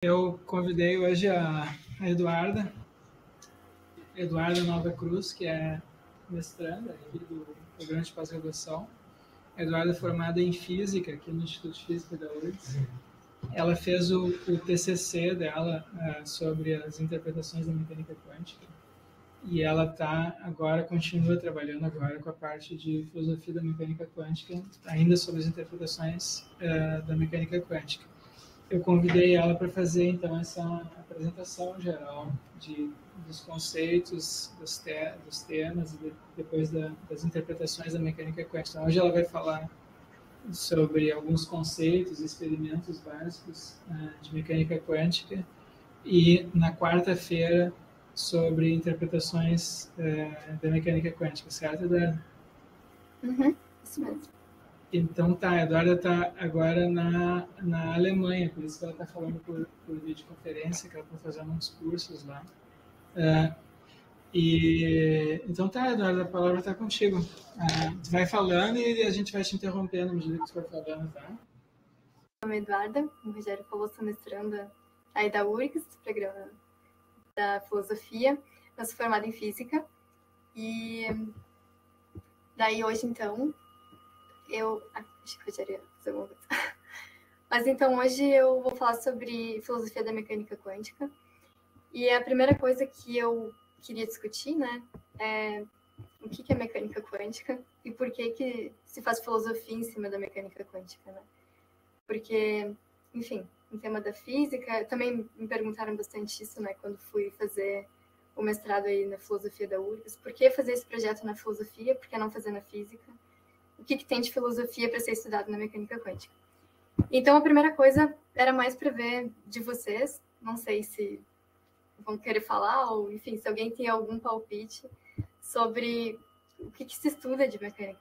Eu convidei hoje a Eduarda Nova Cruz, que é mestranda aqui do programa de pós-graduação. A Eduarda é formada em Física, aqui no Instituto de Física da URGS. Ela fez o TCC dela sobre as interpretações da mecânica quântica. E ela continua trabalhando agora com a parte de filosofia da mecânica quântica, ainda sobre as interpretações da mecânica quântica. Eu convidei ela para fazer, então, essa apresentação geral dos conceitos, dos temas, e depois das interpretações da mecânica quântica. Então, hoje ela vai falar sobre alguns conceitos, experimentos básicos de mecânica quântica, e na quarta-feira sobre interpretações da mecânica quântica, certo, Eduarda? Isso mesmo. Então tá, a Eduarda está agora na Alemanha, por isso que ela está falando por videoconferência, que ela está fazendo uns cursos lá. Então tá, Eduarda, a palavra está contigo. Tu vai falando e a gente vai te interrompendo à medida que tu for falando, tá? Meu nome é Eduarda, como o Rogério falou, sou mestranda aí da URGS, programa da filosofia. Eu sou formada em física e daí hoje, então, acho que eu já ia fazer alguma coisa. Mas então, hoje eu vou falar sobre filosofia da mecânica quântica. E a primeira coisa que eu queria discutir, né, é o que é mecânica quântica e por que se faz filosofia em cima da mecânica quântica, né? Porque, enfim, em tema da física, também me perguntaram bastante isso, né, quando fui fazer o mestrado aí na filosofia da URGS. Por que fazer esse projeto na filosofia? Por que não fazer na física? O que tem de filosofia para ser estudado na mecânica quântica? Então, a primeira coisa era mais para ver de vocês, não sei se vão querer falar, ou, enfim, se alguém tem algum palpite sobre o que se estuda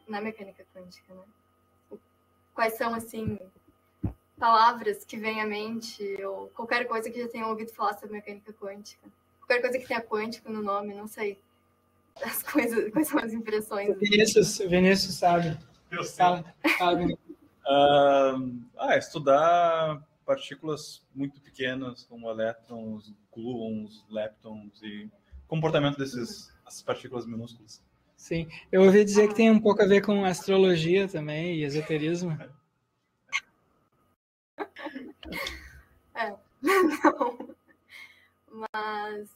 na mecânica quântica, né? Quais são, assim, palavras que vêm à mente, ou qualquer coisa que já tenham ouvido falar sobre mecânica quântica. Qualquer coisa que tenha quântico no nome, não sei. As coisas, quais são as impressões? O Vinícius sabe. Fala, estudar partículas muito pequenas, como elétrons, gluons, leptons e comportamento dessas partículas minúsculas. Sim, eu ouvi dizer que tem um pouco a ver com astrologia também e esoterismo. Não. Mas,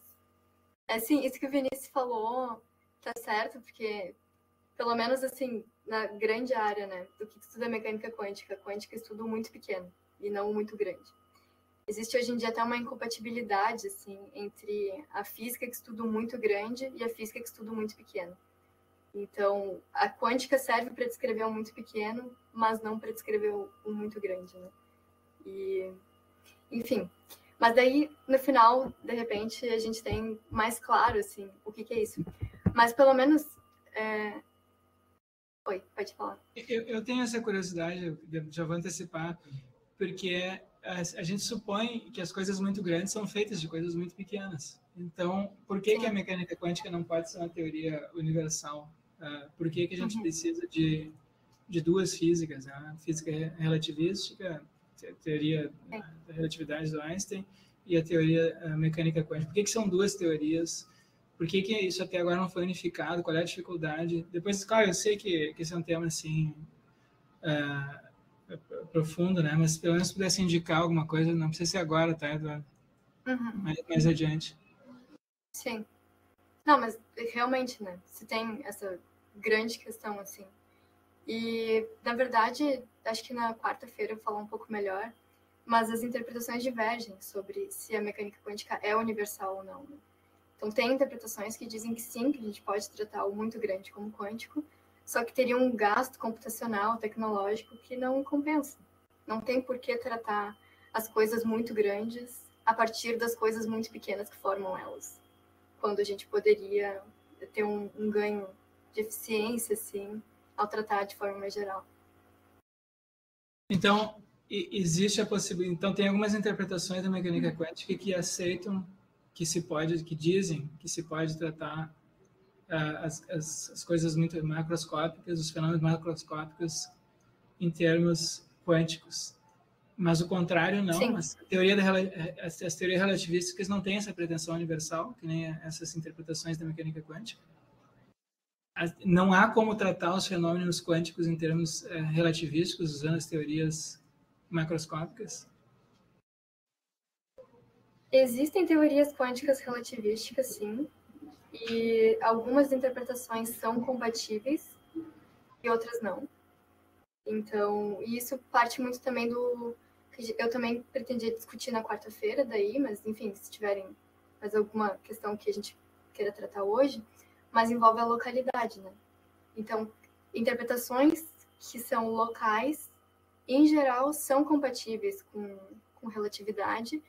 assim, isso que o Vinícius falou tá certo, porque, pelo menos, assim, na grande área, né, do que estuda mecânica quântica é estudo muito pequeno e não muito grande. Existe hoje em dia até uma incompatibilidade, assim, entre a física que estudo muito grande e a física que estudo muito pequeno. Então, a quântica serve para descrever um muito pequeno, mas não para descrever um muito grande, né? E, enfim, mas daí, no final, de repente, a gente tem mais claro, assim, o que é isso. Mas, pelo menos... Oi, pode falar. Eu tenho essa curiosidade, já vou antecipar, porque a gente supõe que as coisas muito grandes são feitas de coisas muito pequenas. Então, por que a mecânica quântica não pode ser uma teoria universal? Por que a gente precisa de duas físicas? A física relativística, a teoria da relatividade do Einstein, e a teoria mecânica quântica. Por que são duas teorias? Por que isso até agora não foi unificado? Qual é a dificuldade? Depois, claro, eu sei que esse é um tema assim profundo, né? Mas pelo menos se pudesse indicar alguma coisa, não precisa ser agora, tá, Eduardo? Mais adiante. Sim. Não, mas realmente, né? Se tem essa grande questão, assim. E, na verdade, acho que na quarta-feira eu vou falar um pouco melhor, mas as interpretações divergem sobre se a mecânica quântica é universal ou não, né? Então, tem interpretações que dizem que sim, que a gente pode tratar o muito grande como quântico, só que teria um gasto computacional, tecnológico, que não compensa. Não tem por que tratar as coisas muito grandes a partir das coisas muito pequenas que formam elas, quando a gente poderia ter um ganho de eficiência, assim, ao tratar de forma mais geral. Então, existe a possibilidade... Então, tem algumas interpretações da mecânica quântica que aceitam que dizem que se pode tratar as coisas muito macroscópicas, os fenômenos macroscópicos em termos quânticos. Mas o contrário não. Sim. As teorias relativísticas não têm essa pretensão universal, que nem essas interpretações da mecânica quântica. Não há como tratar os fenômenos quânticos em termos relativísticos usando as teorias macroscópicas. Existem teorias quânticas relativísticas, sim, e algumas interpretações são compatíveis e outras não. Então, isso parte muito também do... Eu também pretendia discutir na quarta-feira daí, mas, enfim, se tiverem mais alguma questão que a gente queira tratar hoje, mas envolve a localidade, né? Então, interpretações que são locais, em geral, são compatíveis com relatividade,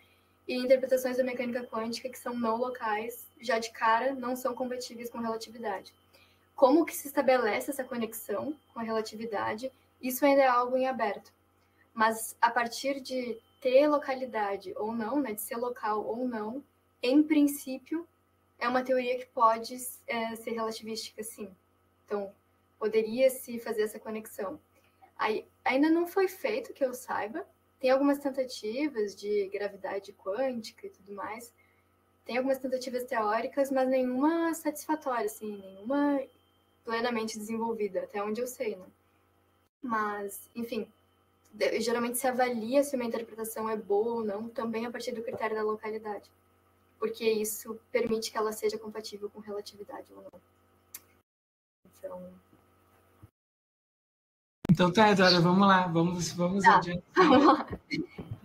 e interpretações da mecânica quântica que são não locais, já de cara, não são compatíveis com relatividade. Como que se estabelece essa conexão com a relatividade? Isso ainda é algo em aberto. Mas a partir de ter localidade ou não, né, de ser local ou não, em princípio, é uma teoria que pode ser relativística, sim. Então, poderia-se fazer essa conexão. Aí, ainda não foi feito, que eu saiba. Tem algumas tentativas de gravidade quântica e tudo mais. Tem algumas tentativas teóricas, mas nenhuma satisfatória, assim, nenhuma plenamente desenvolvida, até onde eu sei, né? Mas, enfim, geralmente se avalia se uma interpretação é boa ou não, também a partir do critério da localidade. Porque isso permite que ela seja compatível com relatividade ou não. Então tá, Eduardo, vamos lá, vamos tá, adiante. Vamos lá.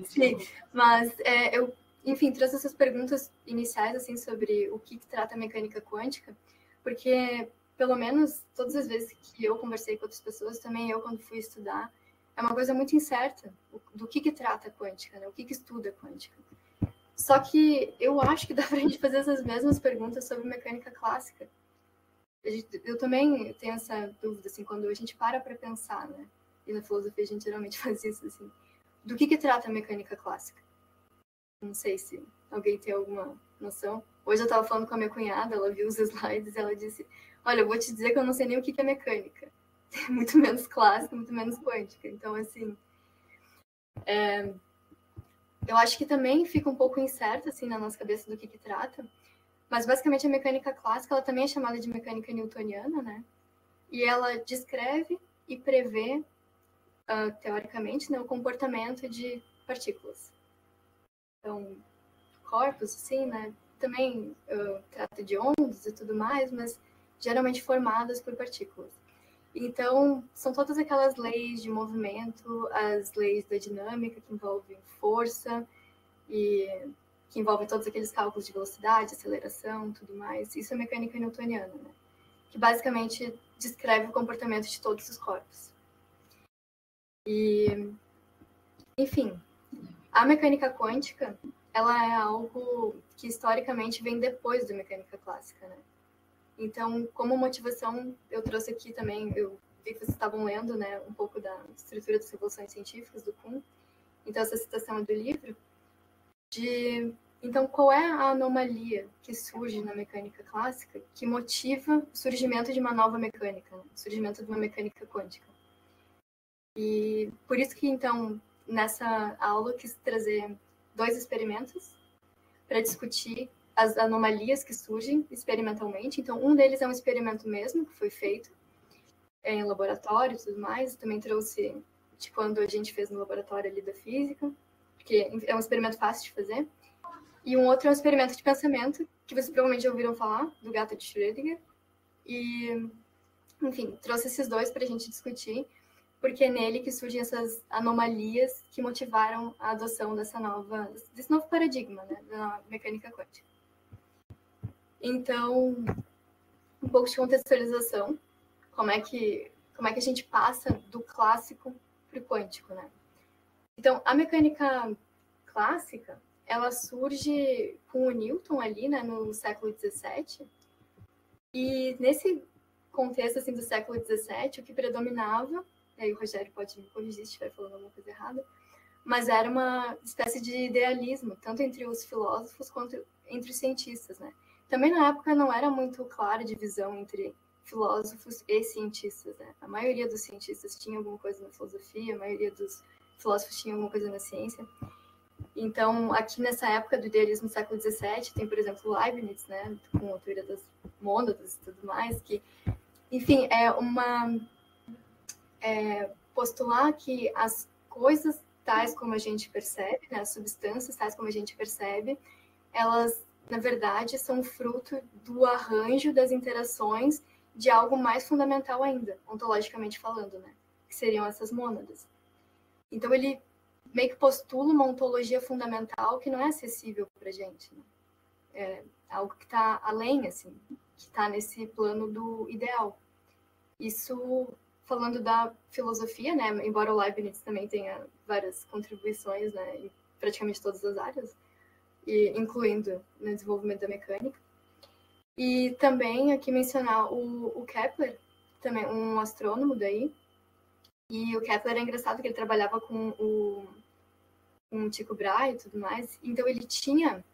Sim, mas eu, enfim, trouxe essas perguntas iniciais, assim, sobre o que trata a mecânica quântica, porque, pelo menos, todas as vezes que eu conversei com outras pessoas, também eu, quando fui estudar, é uma coisa muito incerta do que trata a quântica, né? O que estuda a quântica. Só que eu acho que dá pra gente fazer essas mesmas perguntas sobre mecânica clássica. Eu também tenho essa dúvida, assim, quando a gente para pensar, né? E na filosofia a gente geralmente faz isso, assim. Do que trata a mecânica clássica? Não sei se alguém tem alguma noção. Hoje eu estava falando com a minha cunhada, ela viu os slides e ela disse: olha, eu vou te dizer que eu não sei nem o que é mecânica. Muito menos clássica, muito menos quântica. Então, assim, eu acho que também fica um pouco incerto, assim, na nossa cabeça do que trata. Mas, basicamente, a mecânica clássica, ela também é chamada de mecânica newtoniana, né? E ela descreve e prevê, teoricamente, né, o comportamento de partículas. Então, corpos, assim, né? Também trata de ondas e tudo mais, mas geralmente formadas por partículas. Então, são todas aquelas leis de movimento, as leis da dinâmica que envolvem força e que envolvem todos aqueles cálculos de velocidade, aceleração, tudo mais. Isso é mecânica newtoniana, né? Que basicamente descreve o comportamento de todos os corpos. E, enfim, a mecânica quântica, ela é algo que historicamente vem depois da mecânica clássica, né? Então, como motivação, eu trouxe aqui também, eu vi que vocês estavam lendo, né, um pouco da estrutura das revoluções científicas do Kuhn. Então, essa citação é do livro. Então, qual é a anomalia que surge na mecânica clássica que motiva o surgimento de uma nova mecânica, né? O surgimento de uma mecânica quântica? E por isso que, então, nessa aula eu quis trazer 2 experimentos para discutir as anomalias que surgem experimentalmente. Então, um deles é um experimento mesmo, que foi feito em laboratório e tudo mais. Também trouxe de quando a gente fez no laboratório ali da física, porque é um experimento fácil de fazer. E um outro é um experimento de pensamento, que vocês provavelmente já ouviram falar, do gato de Schrödinger. E, enfim, trouxe esses 2 para a gente discutir, porque é nele que surgem essas anomalias que motivaram a adoção desse novo paradigma, né, da mecânica quântica. Então, um pouco de contextualização, como é que a gente passa do clássico para o quântico, né? Então, a mecânica clássica, ela surge com o Newton ali, né, no século XVII, e nesse contexto, assim, do século XVII, o que predominava, e aí o Rogério pode me corrigir se estiver falando alguma coisa errada, mas era uma espécie de idealismo, tanto entre os filósofos quanto entre os cientistas, né? Também na época não era muito clara a divisão entre filósofos e cientistas, né? A maioria dos cientistas tinha alguma coisa na filosofia, a maioria dos filósofos tinham alguma coisa na ciência. Então, aqui nessa época do idealismo do século XVII, tem, por exemplo, Leibniz, né, com a teoria das mônadas e tudo mais, que, enfim, postular que as coisas tais como a gente percebe, né, as substâncias tais como a gente percebe, elas, na verdade, são fruto do arranjo das interações de algo mais fundamental ainda, ontologicamente falando, né, que seriam essas mônadas. Então, ele meio que postula uma ontologia fundamental que não é acessível para a gente, né? É algo que está além, assim, que está nesse plano do ideal. Isso falando da filosofia, né? Embora o Leibniz também tenha várias contribuições, né, em praticamente todas as áreas, e incluindo no desenvolvimento da mecânica. E também aqui mencionar o Kepler, também um astrônomo daí. E o Kepler é engraçado que ele trabalhava com o Tycho Brahe e tudo mais. Então ele tinha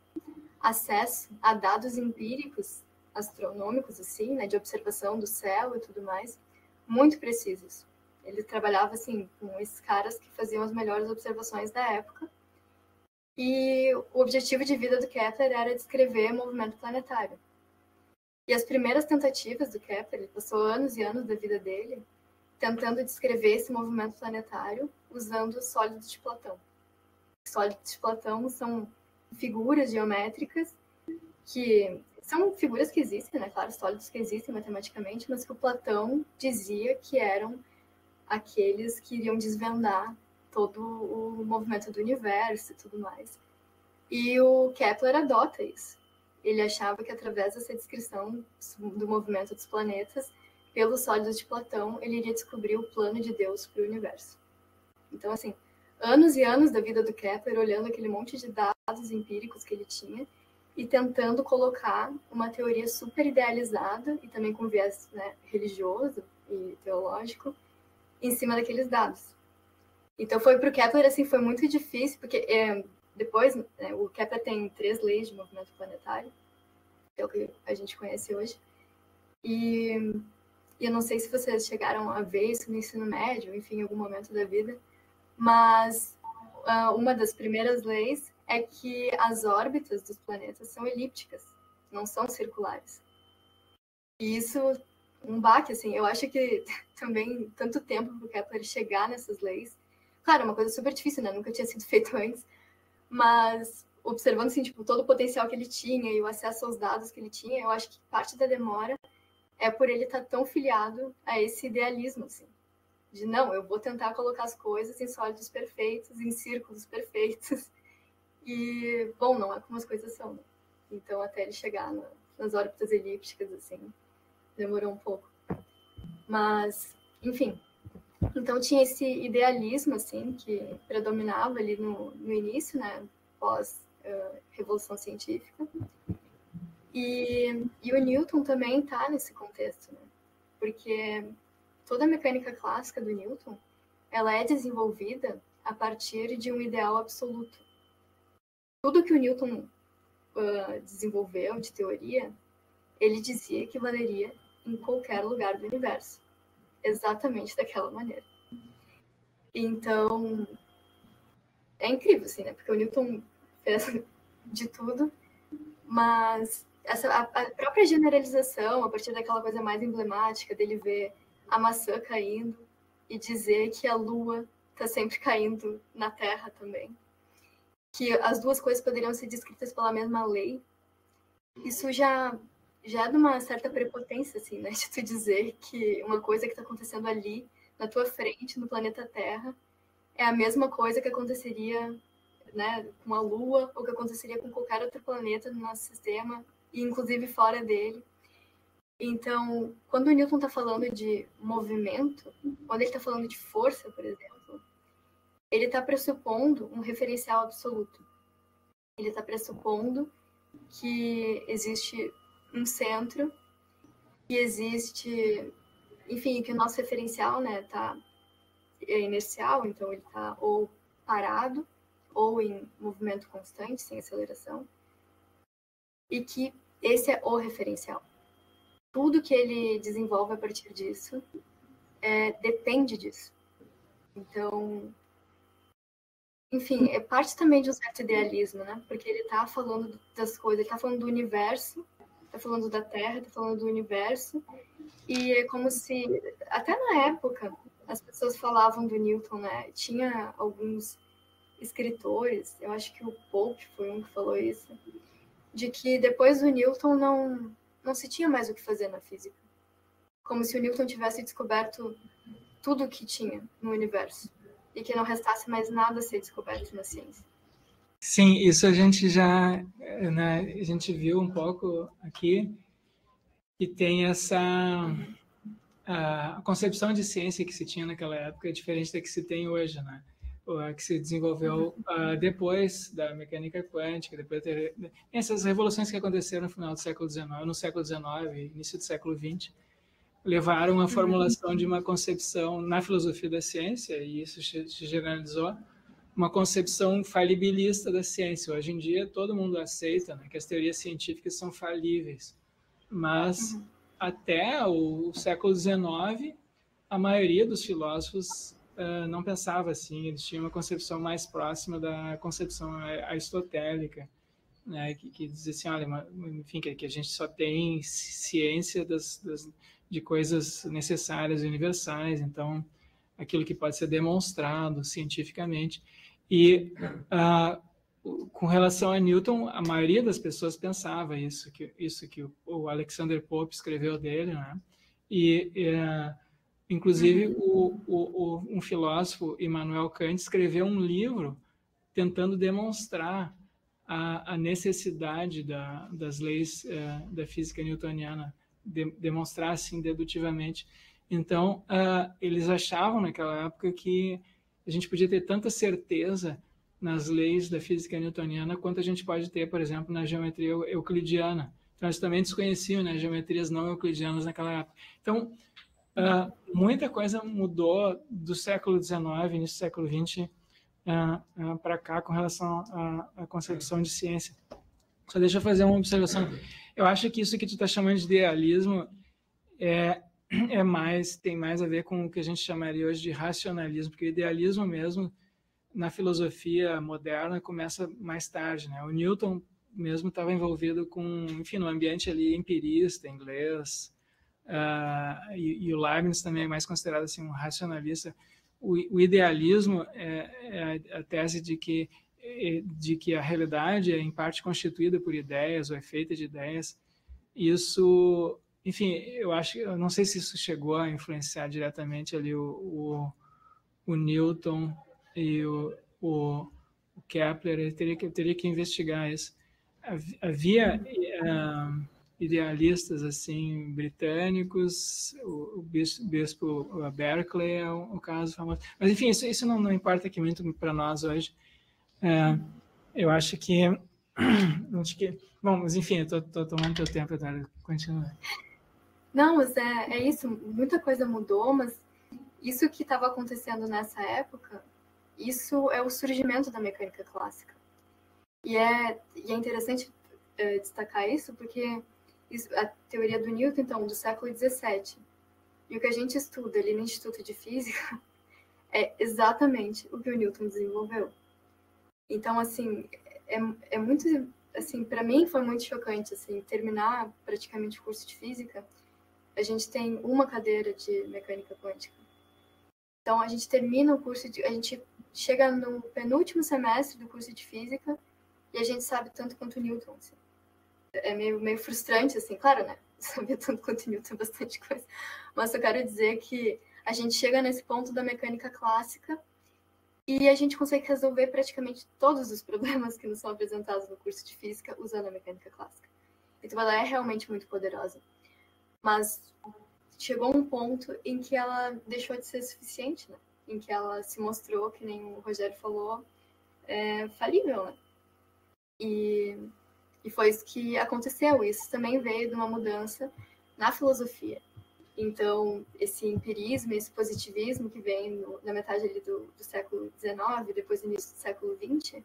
acesso a dados empíricos astronômicos, assim, né, de observação do céu e tudo mais, muito precisos. Ele trabalhava, assim, com esses caras que faziam as melhores observações da época. E o objetivo de vida do Kepler era descrever movimento planetário. E as primeiras tentativas do Kepler, ele passou anos e anos da vida dele tentando descrever esse movimento planetário usando os sólidos de Platão. Os sólidos de Platão são figuras geométricas que são figuras que existem, né? Claro, sólidos que existem matematicamente, mas que o Platão dizia que eram aqueles que iriam desvendar todo o movimento do universo e tudo mais. E o Kepler adota isso. Ele achava que através dessa descrição do movimento dos planetas, pelos sólidos de Platão, ele iria descobrir o plano de Deus para o universo. Então, assim, anos e anos da vida do Kepler olhando aquele monte de dados empíricos que ele tinha e tentando colocar uma teoria super idealizada e também com viés, né, religioso e teológico em cima daqueles dados. Então foi para o Kepler, assim, foi muito difícil, porque depois, né, o Kepler tem 3 leis de movimento planetário, que é o que a gente conhece hoje, e eu não sei se vocês chegaram a ver isso no ensino médio, enfim, em algum momento da vida, mas uma das primeiras leis é que as órbitas dos planetas são elípticas, não são circulares. E isso, um baque, assim, eu acho que também tanto tempo para o Kepler chegar nessas leis. Claro, é uma coisa super difícil, né? Nunca tinha sido feito antes, mas observando, assim, tipo, todo o potencial que ele tinha e o acesso aos dados que ele tinha, eu acho que parte da demora é por ele estar tão filiado a esse idealismo, assim. De, não, eu vou tentar colocar as coisas em sólidos perfeitos, em círculos perfeitos. E, bom, não é como as coisas são, né? Então, até ele chegar nas órbitas elípticas, assim, demorou um pouco. Mas, enfim. Então, tinha esse idealismo, assim, que predominava ali no início, né? Pós-Revolução Científica. E o Newton também está nesse contexto, né? Porque toda a mecânica clássica do Newton, ela é desenvolvida a partir de um ideal absoluto. Tudo que o Newton desenvolveu de teoria, ele dizia que valeria em qualquer lugar do universo. Exatamente daquela maneira. Então, é incrível, assim, né? Porque o Newton fez de tudo, mas a própria generalização, a partir daquela coisa mais emblemática dele ver a maçã caindo e dizer que a Lua está sempre caindo na Terra também, que as duas coisas poderiam ser descritas pela mesma lei, isso já é de uma certa prepotência, assim, né? De tu dizer que uma coisa que está acontecendo ali, na tua frente, no planeta Terra, é a mesma coisa que aconteceria, né, com a Lua, ou que aconteceria com qualquer outro planeta no nosso sistema, e inclusive fora dele. Então, quando o Newton está falando de movimento, quando ele está falando de força, por exemplo, ele está pressupondo um referencial absoluto. Ele está pressupondo que existe um centro, que existe, enfim, que o nosso referencial, né, é inercial, então ele está ou parado, ou em movimento constante, sem aceleração, e que esse é o referencial. Tudo que ele desenvolve a partir disso depende disso. Então, enfim, é parte também de um certo idealismo, né? Porque ele está falando das coisas, ele está falando do universo, está falando da Terra, está falando do universo, e é como se, até na época, as pessoas falavam do Newton, né? Tinha alguns escritores, eu acho que o Pope foi um que falou isso, de que depois do Newton não se tinha mais o que fazer na física. Como se o Newton tivesse descoberto tudo o que tinha no universo e que não restasse mais nada a ser descoberto na ciência. Sim, isso a gente já, né, a gente viu um pouco aqui, que tem essa a concepção de ciência que se tinha naquela época é diferente da que se tem hoje, né? A que se desenvolveu depois da mecânica quântica, depois essas revoluções que aconteceram no final do século XIX, no século XIX, início do século XX, levaram à formulação de uma concepção na filosofia da ciência, e isso se generalizou, uma concepção falibilista da ciência. Hoje em dia, todo mundo aceita, né, que as teorias científicas são falíveis, mas até o século XIX, a maioria dos filósofos não pensava assim, eles tinham uma concepção mais próxima da concepção aristotélica, né, que dizia assim, olha, enfim, que a gente só tem ciência de coisas necessárias e universais, então aquilo que pode ser demonstrado cientificamente. E com relação a Newton, a maioria das pessoas pensava isso que o Alexander Pope escreveu dele, né? Inclusive um filósofo, Immanuel Kant, escreveu um livro tentando demonstrar a necessidade das leis da física newtoniana, demonstrar assim dedutivamente. Então, eles achavam naquela época que a gente podia ter tanta certeza nas leis da física newtoniana quanto a gente pode ter, por exemplo, na geometria euclidiana. Então, eles também desconheciam, né, geometrias não euclidianas naquela época. Então, muita coisa mudou do século XIX, início do século XX, para cá com relação à concepção de ciência. Só deixa eu fazer uma observação. Eu acho que isso que tu está chamando de idealismo tem mais a ver com o que a gente chamaria hoje de racionalismo, porque o idealismo mesmo, na filosofia moderna, começa mais tarde, né? O Newton mesmo estava envolvido com, enfim, no ambiente ali empirista, inglês, e o Leibniz também é mais considerado assim um racionalista. O idealismo é a tese de que a realidade é em parte constituída por ideias ou é feita de ideias. Isso, enfim, eu não sei se isso chegou a influenciar diretamente ali o Newton e o Kepler. Eu teria que investigar isso. Havia idealistas assim britânicos, o bispo Berkeley é um caso famoso, mas enfim, isso não importa aqui muito para nós hoje. Eu acho que bom, mas enfim, eu tô tomando teu tempo, Eduardo. Continua. Não, mas é isso, muita coisa mudou, mas isso que estava acontecendo nessa época, isso é o surgimento da mecânica clássica. E é interessante destacar isso, porque a teoria do Newton, então, do século XVII, e o que a gente estuda ali no Instituto de Física é exatamente o que o Newton desenvolveu. Então, assim, é muito, assim, para mim foi muito chocante, assim, terminar praticamente o curso de Física. A gente tem uma cadeira de mecânica quântica. Então, a gente termina o curso, a gente chega no penúltimo semestre do curso de Física e a gente sabe tanto quanto o Newton, assim. É meio frustrante, assim, claro, né? Saber tanto quanto Newton é bastante coisa. Mas eu quero dizer que a gente chega nesse ponto da mecânica clássica e a gente consegue resolver praticamente todos os problemas que nos são apresentados no curso de Física usando a mecânica clássica. Então, ela é realmente muito poderosa. Mas chegou um ponto em que ela deixou de ser suficiente, né? Em que ela se mostrou, que nem o Rogério falou, falível, né? E foi isso que aconteceu. Isso também veio de uma mudança na filosofia. Então, esse empirismo, esse positivismo que vem na metade ali do século XIX, depois do início do século XX,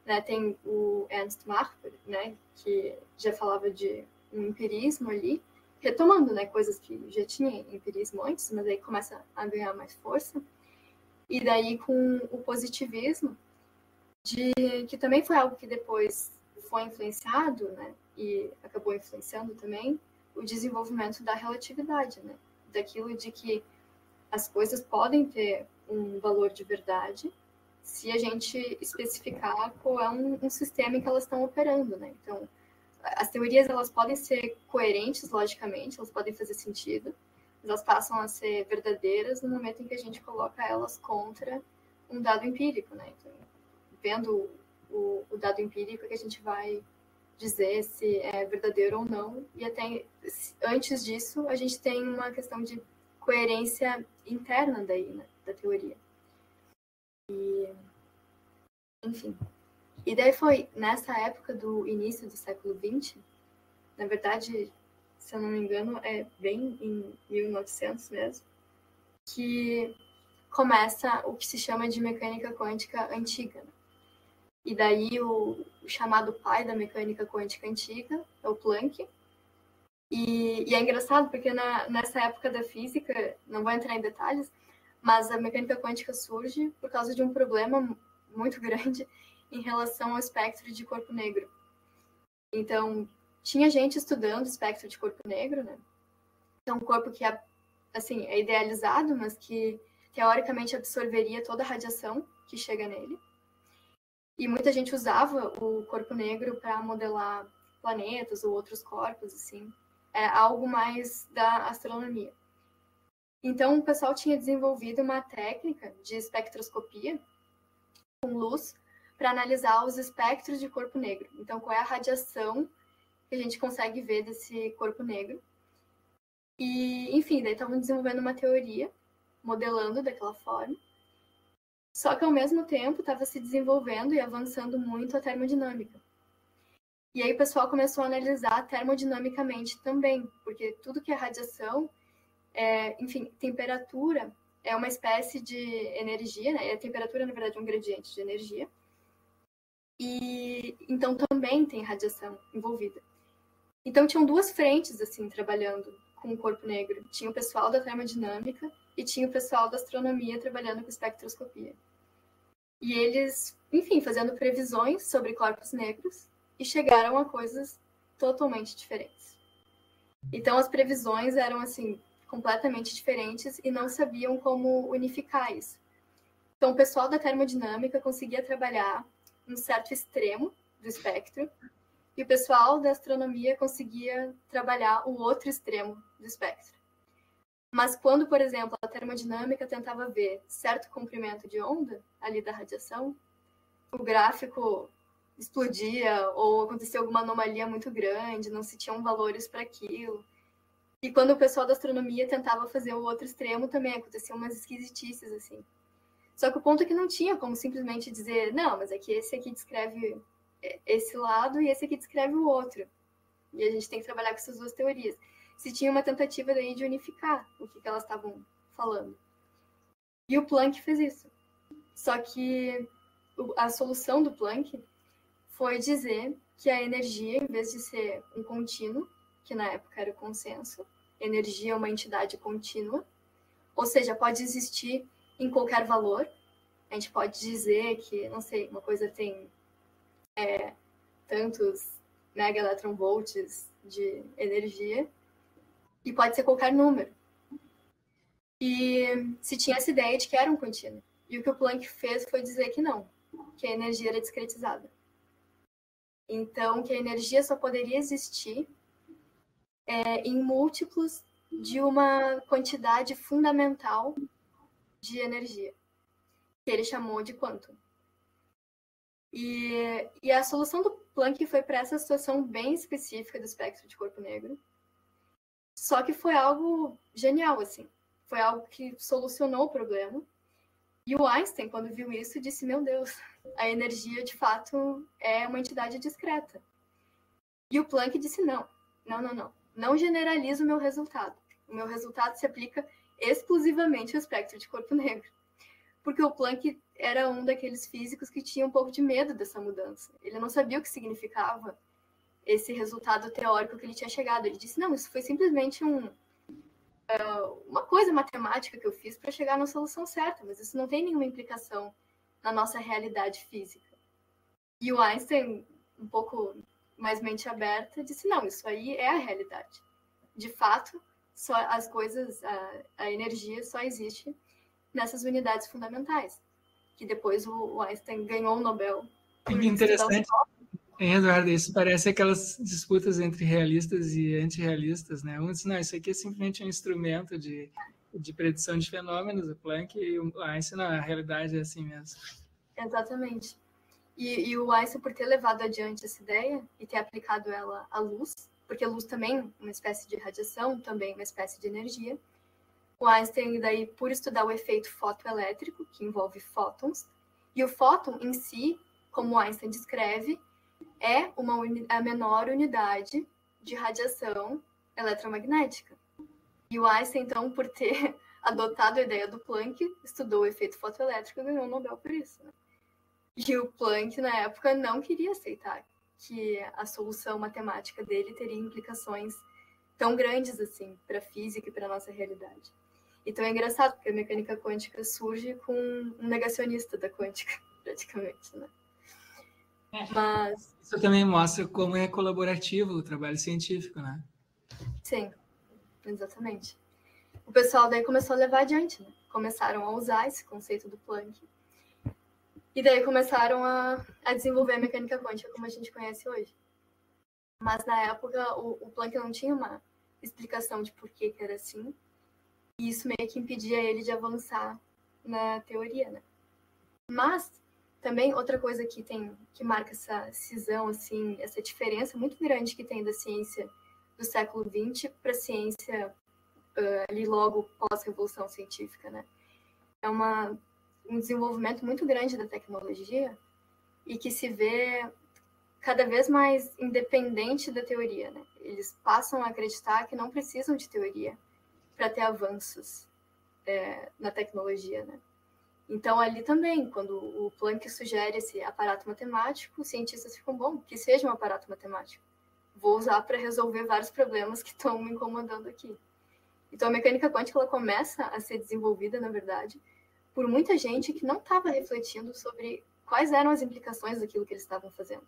né, tem o Ernst Mach, né, que já falava de um empirismo ali, retomando, né, coisas que já tinha empirismo antes, mas aí começa a ganhar mais força. E daí, com o positivismo, que também foi algo que depois foi influenciado, né, e acabou influenciando também o desenvolvimento da relatividade, né, daquilo de que as coisas podem ter um valor de verdade se a gente especificar qual é um sistema em que elas estão operando, né? Então, as teorias elas podem ser coerentes logicamente, elas podem fazer sentido, mas elas passam a ser verdadeiras no momento em que a gente coloca elas contra um dado empírico, né? Então, vendo o dado empírico que a gente vai dizer se é verdadeiro ou não, e até antes disso a gente tem uma questão de coerência interna daí, né, da teoria. E, enfim. E daí foi nessa época do início do século XX, na verdade, se eu não me engano, é bem em 1900 mesmo, que começa o que se chama de mecânica quântica antiga. Né? E daí o chamado pai da mecânica quântica antiga é o Planck. E é engraçado porque nessa época da física, não vou entrar em detalhes, mas a mecânica quântica surge por causa de um problema muito grande em relação ao espectro de corpo negro. Então, tinha gente estudando o espectro de corpo negro, né? É um corpo que assim, é idealizado, mas que teoricamente absorveria toda a radiação que chega nele. E muita gente usava o corpo negro para modelar planetas ou outros corpos, assim. É algo mais da astronomia. Então, o pessoal tinha desenvolvido uma técnica de espectroscopia com luz para analisar os espectros de corpo negro. Então, qual é a radiação que a gente consegue ver desse corpo negro. E, enfim, daí estavam desenvolvendo uma teoria, modelando daquela forma. Só que, ao mesmo tempo, estava se desenvolvendo e avançando muito a termodinâmica. E aí o pessoal começou a analisar termodinamicamente também, porque tudo que é radiação, enfim, temperatura é uma espécie de energia, né? A temperatura, na verdade, é um gradiente de energia. E então também tem radiação envolvida. Então tinham duas frentes, assim, trabalhando com o corpo negro. Tinha o pessoal da termodinâmica e tinha o pessoal da astronomia trabalhando com espectroscopia. E eles, enfim, fazendo previsões sobre corpos negros, e chegaram a coisas totalmente diferentes. Então, as previsões eram, assim, completamente diferentes e não sabiam como unificar isso. Então, o pessoal da termodinâmica conseguia trabalhar um certo extremo do espectro e o pessoal da astronomia conseguia trabalhar o outro extremo do espectro. Mas quando, por exemplo, a termodinâmica tentava ver certo comprimento de onda ali da radiação, o gráfico explodia ou acontecia alguma anomalia muito grande, não se tinham valores para aquilo. E quando o pessoal da astronomia tentava fazer o outro extremo, também aconteciam umas esquisitices, assim. Só que o ponto é que não tinha como simplesmente dizer, não, mas é que esse aqui descreve esse lado e esse aqui descreve o outro. E a gente tem que trabalhar com essas duas teorias. Se tinha uma tentativa daí de unificar o que elas estavam falando. E o Planck fez isso. Só que a solução do Planck foi dizer que a energia, em vez de ser um contínuo, que na época era o consenso, energia é uma entidade contínua, ou seja, pode existir em qualquer valor. A gente pode dizer que, não sei, uma coisa tem tantos megaelectronvolts de energia, e pode ser qualquer número. E se tinha essa ideia de que era um contínuo. E o que o Planck fez foi dizer que não, que a energia era discretizada. Então, que a energia só poderia existir em múltiplos de uma quantidade fundamental de energia, que ele chamou de quantum. E a solução do Planck foi para essa situação bem específica do espectro de corpo negro. Só que foi algo genial, assim. Foi algo que solucionou o problema. E o Einstein, quando viu isso, disse, meu Deus, a energia, de fato, é uma entidade discreta. E o Planck disse, não. Não generaliza o meu resultado. O meu resultado se aplica exclusivamente ao espectro de corpo negro. Porque o Planck era um daqueles físicos que tinha um pouco de medo dessa mudança. Ele não sabia o que significava esse resultado teórico que ele tinha chegado. Ele disse, não, isso foi simplesmente uma coisa matemática que eu fiz para chegar na solução certa, mas isso não tem nenhuma implicação na nossa realidade física. E o Einstein, um pouco mais mente aberta, disse, não, isso aí é a realidade. De fato, só as coisas, a energia só existe nessas unidades fundamentais. Que depois o Einstein ganhou o Nobel. Que interessante. Eduardo, isso parece aquelas disputas entre realistas e antirrealistas, né? Um diz, não, isso aqui é simplesmente um instrumento de predição de fenômenos, o Planck, e o Einstein, não, a realidade é assim mesmo. Exatamente. E o Einstein, por ter levado adiante essa ideia e ter aplicado ela à luz, porque a luz também é uma espécie de radiação, também uma espécie de energia, o Einstein, daí, por estudar o efeito fotoelétrico, que envolve fótons, e o fóton em si, como o Einstein descreve, é a menor unidade de radiação eletromagnética. E o Einstein, então, por ter adotado a ideia do Planck, estudou o efeito fotoelétrico e ganhou o Nobel por isso, né? E o Planck, na época, não queria aceitar que a solução matemática dele teria implicações tão grandes assim para a física e para a nossa realidade. Então é engraçado, porque a mecânica quântica surge com um negacionista da quântica, praticamente, né? Mas isso também mostra como é colaborativo o trabalho científico, né? Sim, exatamente. O pessoal daí começou a levar adiante, né? Começaram a usar esse conceito do Planck. E daí começaram a desenvolver a mecânica quântica como a gente conhece hoje. Mas na época o Planck não tinha uma explicação de por que era assim. E isso meio que impedia ele de avançar na teoria, né? Mas também outra coisa que marca essa cisão, assim, essa diferença muito grande que tem da ciência do século XX para a ciência ali logo pós-revolução científica, né? É um desenvolvimento muito grande da tecnologia e que se vê cada vez mais independente da teoria, né? Eles passam a acreditar que não precisam de teoria para ter avanços na tecnologia, né? Então, ali também, quando o Planck sugere esse aparato matemático, os cientistas ficam, bom, que seja um aparato matemático. Vou usar para resolver vários problemas que estão me incomodando aqui. Então, a mecânica quântica ela começa a ser desenvolvida, na verdade, por muita gente que não estava refletindo sobre quais eram as implicações daquilo que eles estavam fazendo.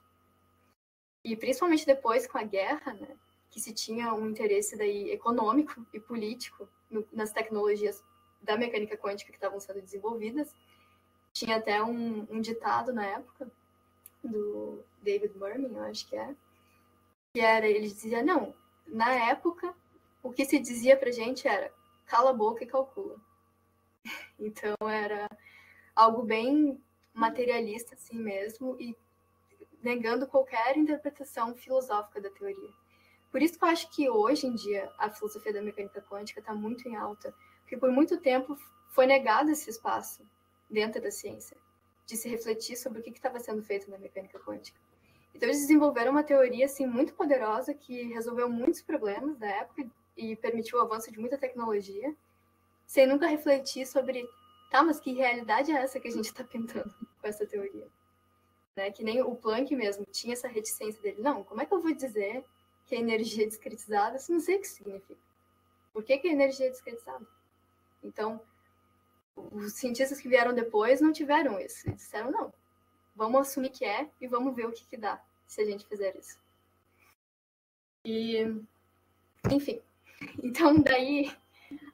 E principalmente depois, com a guerra, né, que se tinha um interesse daí econômico e político nas tecnologias da mecânica quântica que estavam sendo desenvolvidas. Tinha até um ditado na época, do David Mermin, eu acho que era, ele dizia, não, na época, o que se dizia pra gente era, cala a boca e calcula. Então, era algo bem materialista, assim mesmo, e negando qualquer interpretação filosófica da teoria. Por isso que eu acho que hoje em dia a filosofia da mecânica quântica está muito em alta, porque por muito tempo foi negado esse espaço dentro da ciência, de se refletir sobre o que estava sendo feito na mecânica quântica. Então eles desenvolveram uma teoria assim, muito poderosa que resolveu muitos problemas da época e permitiu o avanço de muita tecnologia, sem nunca refletir sobre, tá, mas que realidade é essa que a gente está pintando com essa teoria? Né? Que nem o Planck mesmo tinha essa reticência dele. Não, como é que eu vou dizer que a energia é discretizada se não sei o que significa? Por que a energia é discretizada? Então, os cientistas que vieram depois não tiveram isso. Eles disseram, não, vamos assumir que é e vamos ver o que dá se a gente fizer isso. E, enfim. Então, daí,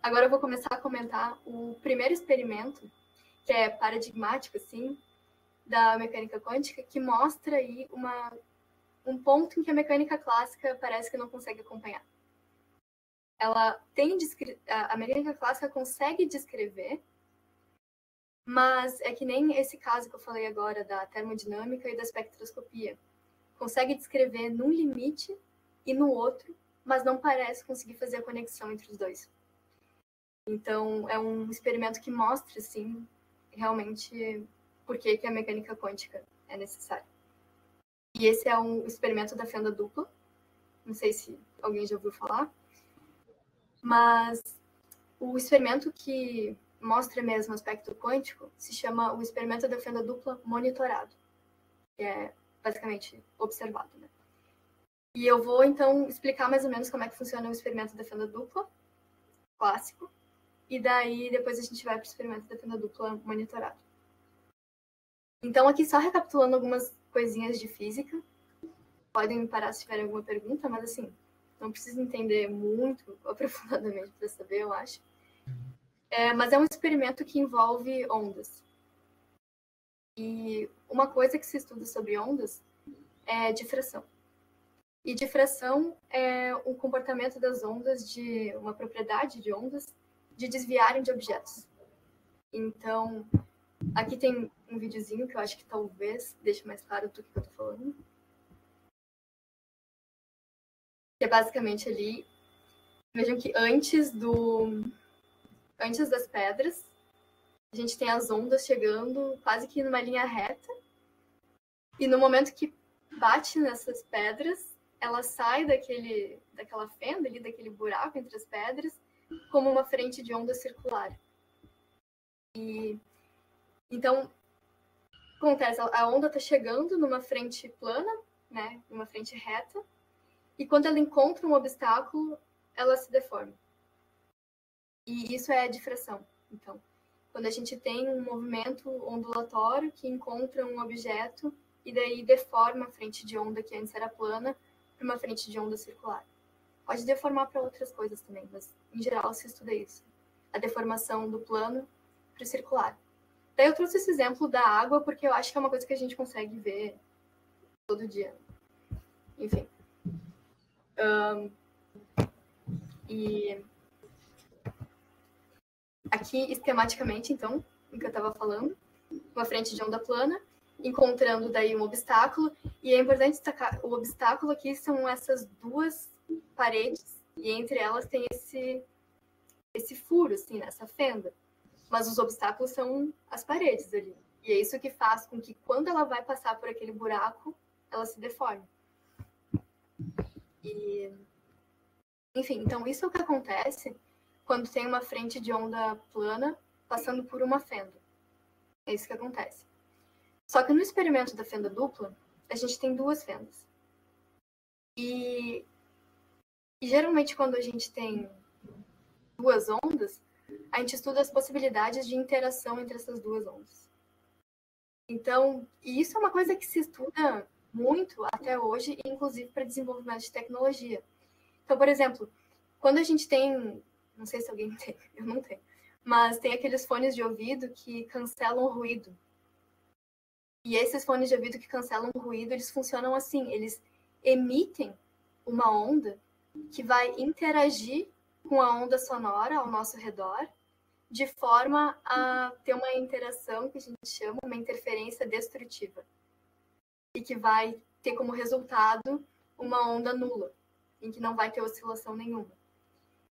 agora eu vou começar a comentar o primeiro experimento, que é paradigmático, assim, da mecânica quântica, que mostra aí um ponto em que a mecânica clássica parece que não consegue acompanhar. Ela tem a mecânica clássica consegue descrever, mas é que nem esse caso que eu falei agora da termodinâmica e da espectroscopia. Consegue descrever num limite e no outro, mas não parece conseguir fazer a conexão entre os dois. Então, é um experimento que mostra, assim, realmente por que a mecânica quântica é necessária. E esse é um experimento da fenda dupla. Não sei se alguém já ouviu falar. Mas o experimento que mostra mesmo o aspecto quântico se chama o experimento da fenda dupla monitorado, que é basicamente observado, né? E eu vou, então, explicar mais ou menos como é que funciona o experimento da fenda dupla clássico, e daí depois a gente vai para o experimento da fenda dupla monitorado. Então, aqui só recapitulando algumas coisinhas de física. Podem me parar se tiverem alguma pergunta, mas assim, não precisa entender muito aprofundadamente para saber, eu acho. Mas é um experimento que envolve ondas. E uma coisa que se estuda sobre ondas é difração. E difração é o comportamento das ondas, de uma propriedade de ondas, de desviarem de objetos. Então, aqui tem um videozinho que eu acho que talvez deixe mais claro do que eu estou falando. Que é basicamente ali, vejam que antes das pedras, a gente tem as ondas chegando quase que numa linha reta, e no momento que bate nessas pedras, ela sai daquela fenda ali, daquele buraco entre as pedras, como uma frente de onda circular. E então, acontece, a onda está chegando numa frente plana, né, numa frente reta, e quando ela encontra um obstáculo, ela se deforma. E isso é a difração. Então, quando a gente tem um movimento ondulatório que encontra um objeto e daí deforma a frente de onda que antes era plana para uma frente de onda circular. Pode deformar para outras coisas também, mas em geral se estuda isso. A deformação do plano para o circular. Daí eu trouxe esse exemplo da água porque eu acho que é uma coisa que a gente consegue ver todo dia. Enfim. E aqui, esquematicamente, então, o que eu estava falando, uma frente de onda plana, encontrando daí um obstáculo, e é importante destacar, o obstáculo aqui são essas duas paredes, e entre elas tem esse furo, assim, nessa fenda. Mas os obstáculos são as paredes ali. E é isso que faz com que, quando ela vai passar por aquele buraco, ela se deforme. E, enfim, então isso é o que acontece quando tem uma frente de onda plana passando por uma fenda. É isso que acontece. Só que no experimento da fenda dupla, a gente tem duas fendas. E geralmente quando a gente tem duas ondas, a gente estuda as possibilidades de interação entre essas duas ondas. Então, e isso é uma coisa que se estuda muito até hoje, inclusive para desenvolvimento de tecnologia. Então, por exemplo, quando a gente tem, não sei se alguém tem, eu não tenho, mas tem aqueles fones de ouvido que cancelam o ruído. E esses fones de ouvido que cancelam o ruído, eles funcionam assim, eles emitem uma onda que vai interagir com a onda sonora ao nosso redor, de forma a ter uma interação que a gente chama uma interferência destrutiva. E que vai ter como resultado uma onda nula, em que não vai ter oscilação nenhuma.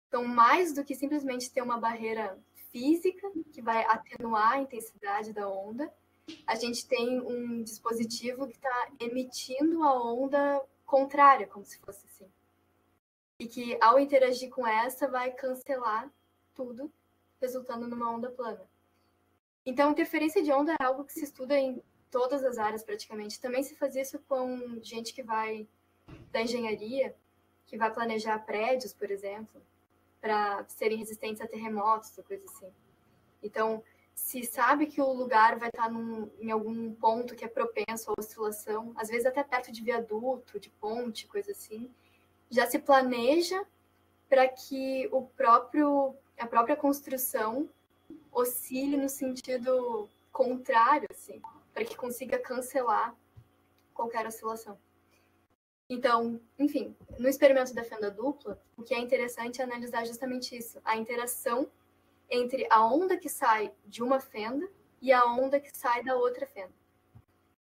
Então, mais do que simplesmente ter uma barreira física, que vai atenuar a intensidade da onda, a gente tem um dispositivo que está emitindo a onda contrária, como se fosse assim. E que, ao interagir com essa, vai cancelar tudo, resultando numa onda plana. Então, interferência de onda é algo que se estuda em todas as áreas, praticamente. Também se faz isso com gente que vai da engenharia, que vai planejar prédios, por exemplo, para serem resistentes a terremotos, ou coisa assim. Então, se sabe que o lugar vai estar em algum ponto que é propenso à oscilação, às vezes até perto de viaduto, de ponte, coisa assim, já se planeja para que a própria construção oscile no sentido contrário, assim, para que consiga cancelar qualquer oscilação. Então, enfim, no experimento da fenda dupla, o que é interessante é analisar justamente isso, a interação entre a onda que sai de uma fenda e a onda que sai da outra fenda.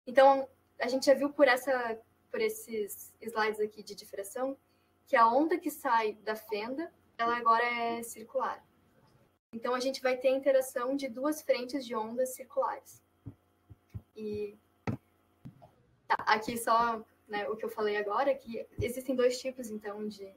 Então, a gente já viu por esses slides aqui de difração, que a onda que sai da fenda, ela agora é circular. Então, a gente vai ter a interação de duas frentes de ondas circulares. E aqui só, né, o que eu falei agora, que existem dois tipos, então, de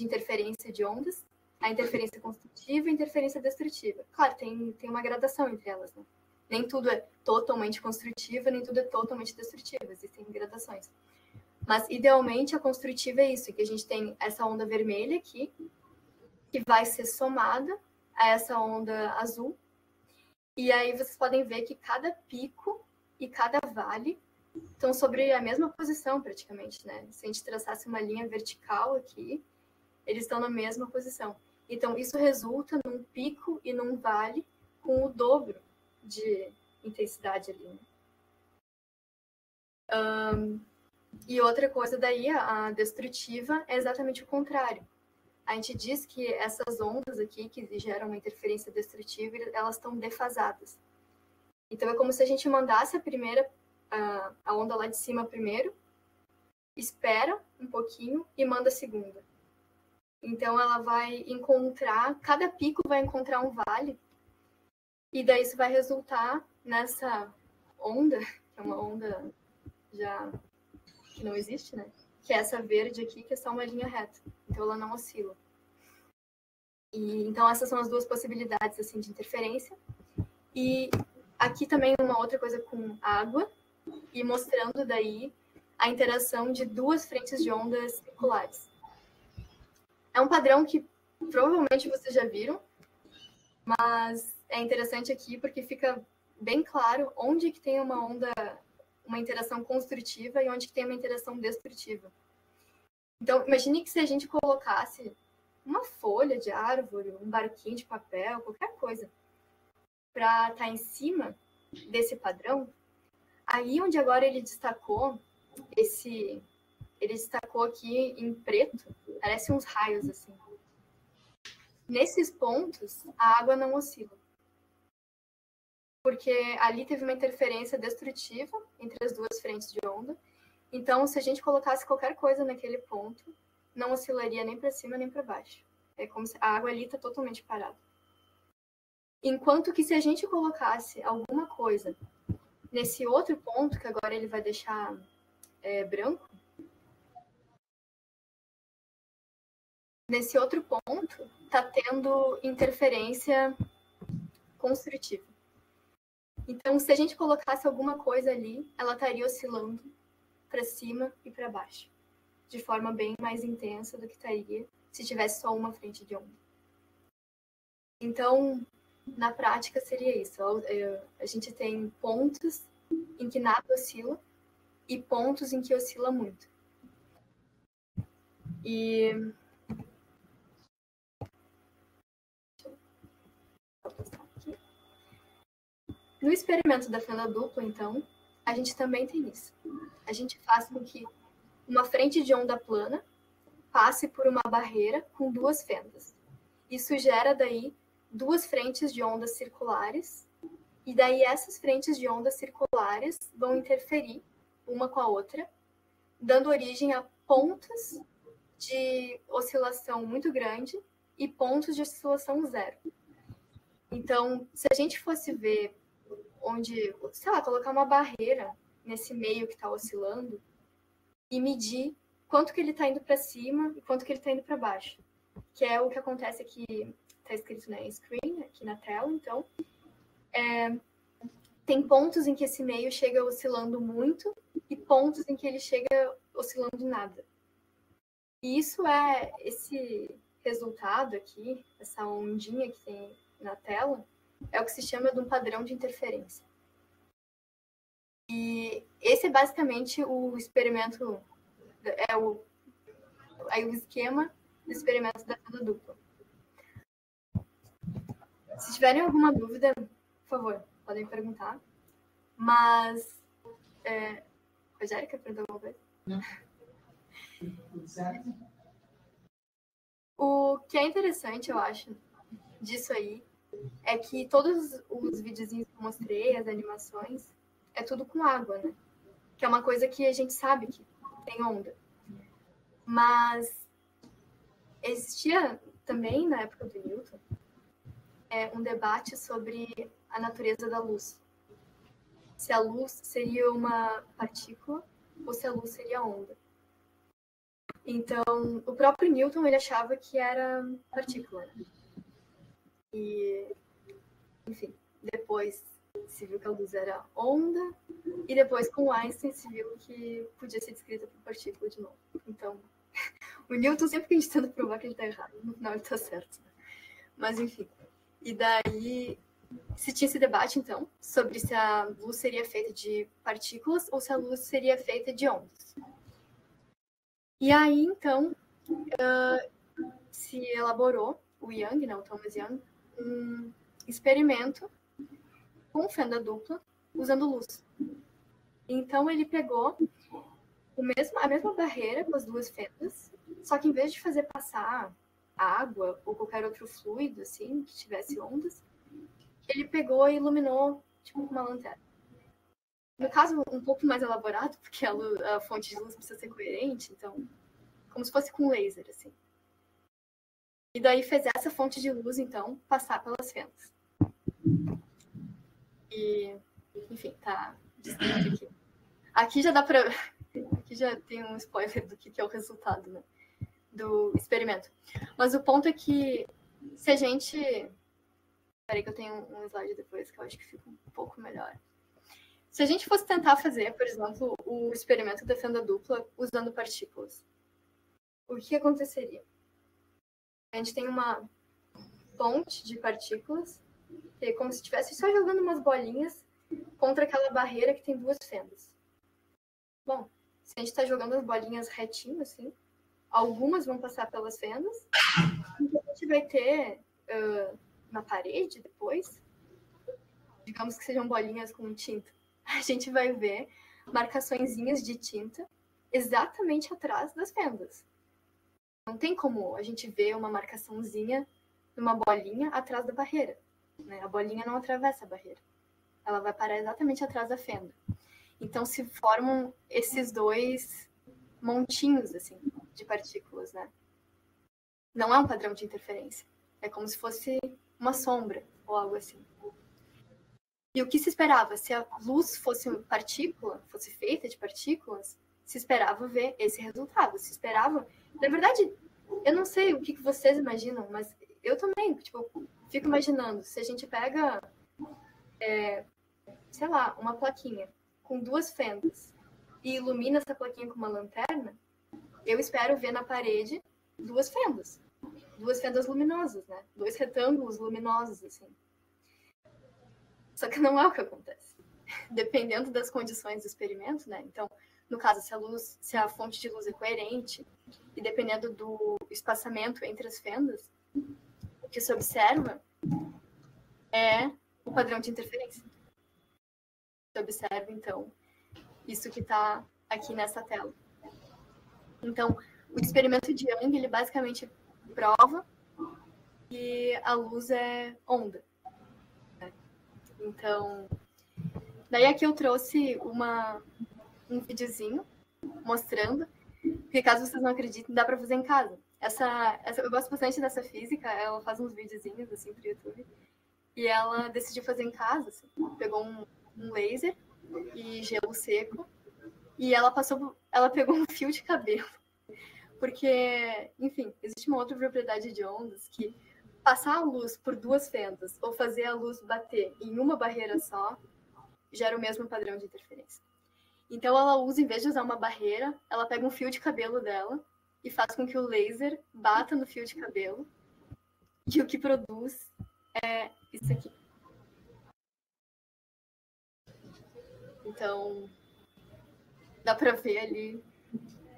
interferência de ondas. A interferência construtiva e a interferência destrutiva. Claro, tem uma gradação entre elas, né? Nem tudo é totalmente construtivo, nem tudo é totalmente destrutivo. Existem gradações. Mas, idealmente, a construtiva é isso, que a gente tem essa onda vermelha aqui, que vai ser somada a essa onda azul. E aí vocês podem ver que cada pico e cada vale estão sobre a mesma posição, praticamente, né? Se a gente traçasse uma linha vertical aqui, eles estão na mesma posição. Então, isso resulta num pico e num vale com o dobro de intensidade ali, né? E outra coisa daí, a destrutiva, é exatamente o contrário. A gente diz que essas ondas aqui, que geram uma interferência destrutiva, elas estão defasadas. Então, é como se a gente mandasse a onda lá de cima primeiro, espera um pouquinho e manda a segunda. Então, ela vai encontrar, cada pico vai encontrar um vale, e daí isso vai resultar nessa onda, que é uma onda já que não existe, né? Que é essa verde aqui, que é só uma linha reta. Então, ela não oscila. E, então, essas são as duas possibilidades, assim, de interferência. E aqui também uma outra coisa com água, e mostrando daí a interação de duas frentes de ondas circulares. É um padrão que provavelmente vocês já viram, mas é interessante aqui porque fica bem claro onde que tem uma interação construtiva e onde que tem uma interação destrutiva. Então, imagine que se a gente colocasse uma folha de árvore, um barquinho de papel, qualquer coisa, para estar em cima desse padrão, aí onde agora ele destacou aqui em preto, parece uns raios assim. Nesses pontos, a água não oscila. Porque ali teve uma interferência destrutiva entre as duas frentes de onda. Então, se a gente colocasse qualquer coisa naquele ponto, não oscilaria nem para cima nem para baixo. É como se a água ali está totalmente parada. Enquanto que se a gente colocasse alguma coisa nesse outro ponto, que agora ele vai deixar branco, nesse outro ponto está tendo interferência construtiva. Então, se a gente colocasse alguma coisa ali, ela estaria oscilando para cima e para baixo, de forma bem mais intensa do que estaria se tivesse só uma frente de onda. Então, na prática, seria isso. A gente tem pontos em que nada oscila e pontos em que oscila muito. E no experimento da fenda dupla, então, a gente também tem isso. A gente faz com que uma frente de onda plana passe por uma barreira com duas fendas. Isso gera daí duas frentes de ondas circulares, e daí essas frentes de ondas circulares vão interferir uma com a outra, dando origem a pontos de oscilação muito grande e pontos de oscilação zero. Então, se a gente fosse ver onde, sei lá, colocar uma barreira nesse meio que está oscilando e medir quanto que ele está indo para cima e quanto que ele está indo para baixo, que é o que acontece aqui, está escrito na screen, aqui na tela. Então, tem pontos em que esse meio chega oscilando muito e pontos em que ele chega oscilando nada. E isso esse resultado aqui, essa ondinha que tem na tela, é o que se chama de um padrão de interferência. E esse é basicamente o experimento, o esquema do experimento da fenda dupla. Se tiverem alguma dúvida, por favor, podem perguntar. Mas, Rogério, quer perguntar alguma coisa? Não. Tudo certo? O que é interessante, eu acho, disso aí, é que todos os videozinhos que eu mostrei, as animações, é tudo com água, né? Que é uma coisa que a gente sabe que tem onda. Mas existia também, na época do Newton, um debate sobre a natureza da luz. Se a luz seria uma partícula ou se a luz seria onda. Então, o próprio Newton, ele achava que era partícula. E, enfim, depois se viu que a luz era onda, e depois com Einstein se viu que podia ser descrita por partícula de novo. Então, o Newton sempre que a gente tenta provar que ele está errado, no final ele está certo. Mas, enfim. E daí, se tinha esse debate, então, sobre se a luz seria feita de partículas ou se a luz seria feita de ondas. E aí, então, se elaborou, o Young, né, o Thomas Young, um experimento com fenda dupla, usando luz. Então, ele pegou a mesma barreira com as duas fendas, só que em vez de fazer passar água ou qualquer outro fluido, assim, que tivesse ondas, ele pegou e iluminou, tipo, com uma lanterna. No caso, um pouco mais elaborado, porque a fonte de luz precisa ser coerente, então, como se fosse com laser, assim. E daí fez essa fonte de luz, então, passar pelas fendas. E, enfim, tá descrito aqui. Aqui já dá pra... Aqui já tem um spoiler do que é o resultado, né? Do experimento. Mas o ponto é que se a gente... Peraí que eu tenho um slide depois que eu acho que fica um pouco melhor. Se a gente fosse tentar fazer, por exemplo, o experimento da fenda dupla usando partículas, o que aconteceria? A gente tem uma ponte de partículas, que é como se estivesse só jogando umas bolinhas contra aquela barreira que tem duas fendas. Bom, se a gente está jogando as bolinhas retinho, assim, algumas vão passar pelas fendas, e a gente vai ter na parede depois, digamos que sejam bolinhas com tinta, a gente vai ver marcaçõezinhas de tinta exatamente atrás das fendas. Não tem como a gente ver uma marcaçãozinha numa bolinha atrás da barreira, né? A bolinha não atravessa a barreira. Ela vai parar exatamente atrás da fenda. Então se formam esses dois montinhos, assim, de partículas, né? Não é um padrão de interferência. É como se fosse uma sombra ou algo assim. E o que se esperava? Se a luz fosse uma partícula, fosse feita de partículas, se esperava ver esse resultado. Se esperava... Na verdade, eu não sei o que vocês imaginam, mas eu também, tipo, fico imaginando. Se a gente pega, sei lá, uma plaquinha com duas fendas e ilumina essa plaquinha com uma lanterna, eu espero ver na parede duas fendas luminosas, né? Dois retângulos luminosos, assim. Só que não é o que acontece. Dependendo das condições do experimento, né? Então, no caso, se a fonte de luz é coerente e dependendo do espaçamento entre as fendas, o que se observa é o padrão de interferência. Se observa, então, isso que está aqui nessa tela. Então, o experimento de Young, ele basicamente prova que a luz é onda. Né? Então, daí aqui eu trouxe um videozinho mostrando, porque caso vocês não acreditem, dá para fazer em casa. Eu gosto bastante dessa física, ela faz uns videozinhos assim pro YouTube, e ela decidiu fazer em casa, assim, pegou um laser e gelo seco, e ela pegou um fio de cabelo, porque, enfim, existe uma outra propriedade de ondas que passar a luz por duas fendas ou fazer a luz bater em uma barreira só gera o mesmo padrão de interferência. Então ela usa, em vez de usar uma barreira, ela pega um fio de cabelo dela e faz com que o laser bata no fio de cabelo, e o que produz é isso aqui. Então, dá para ver ali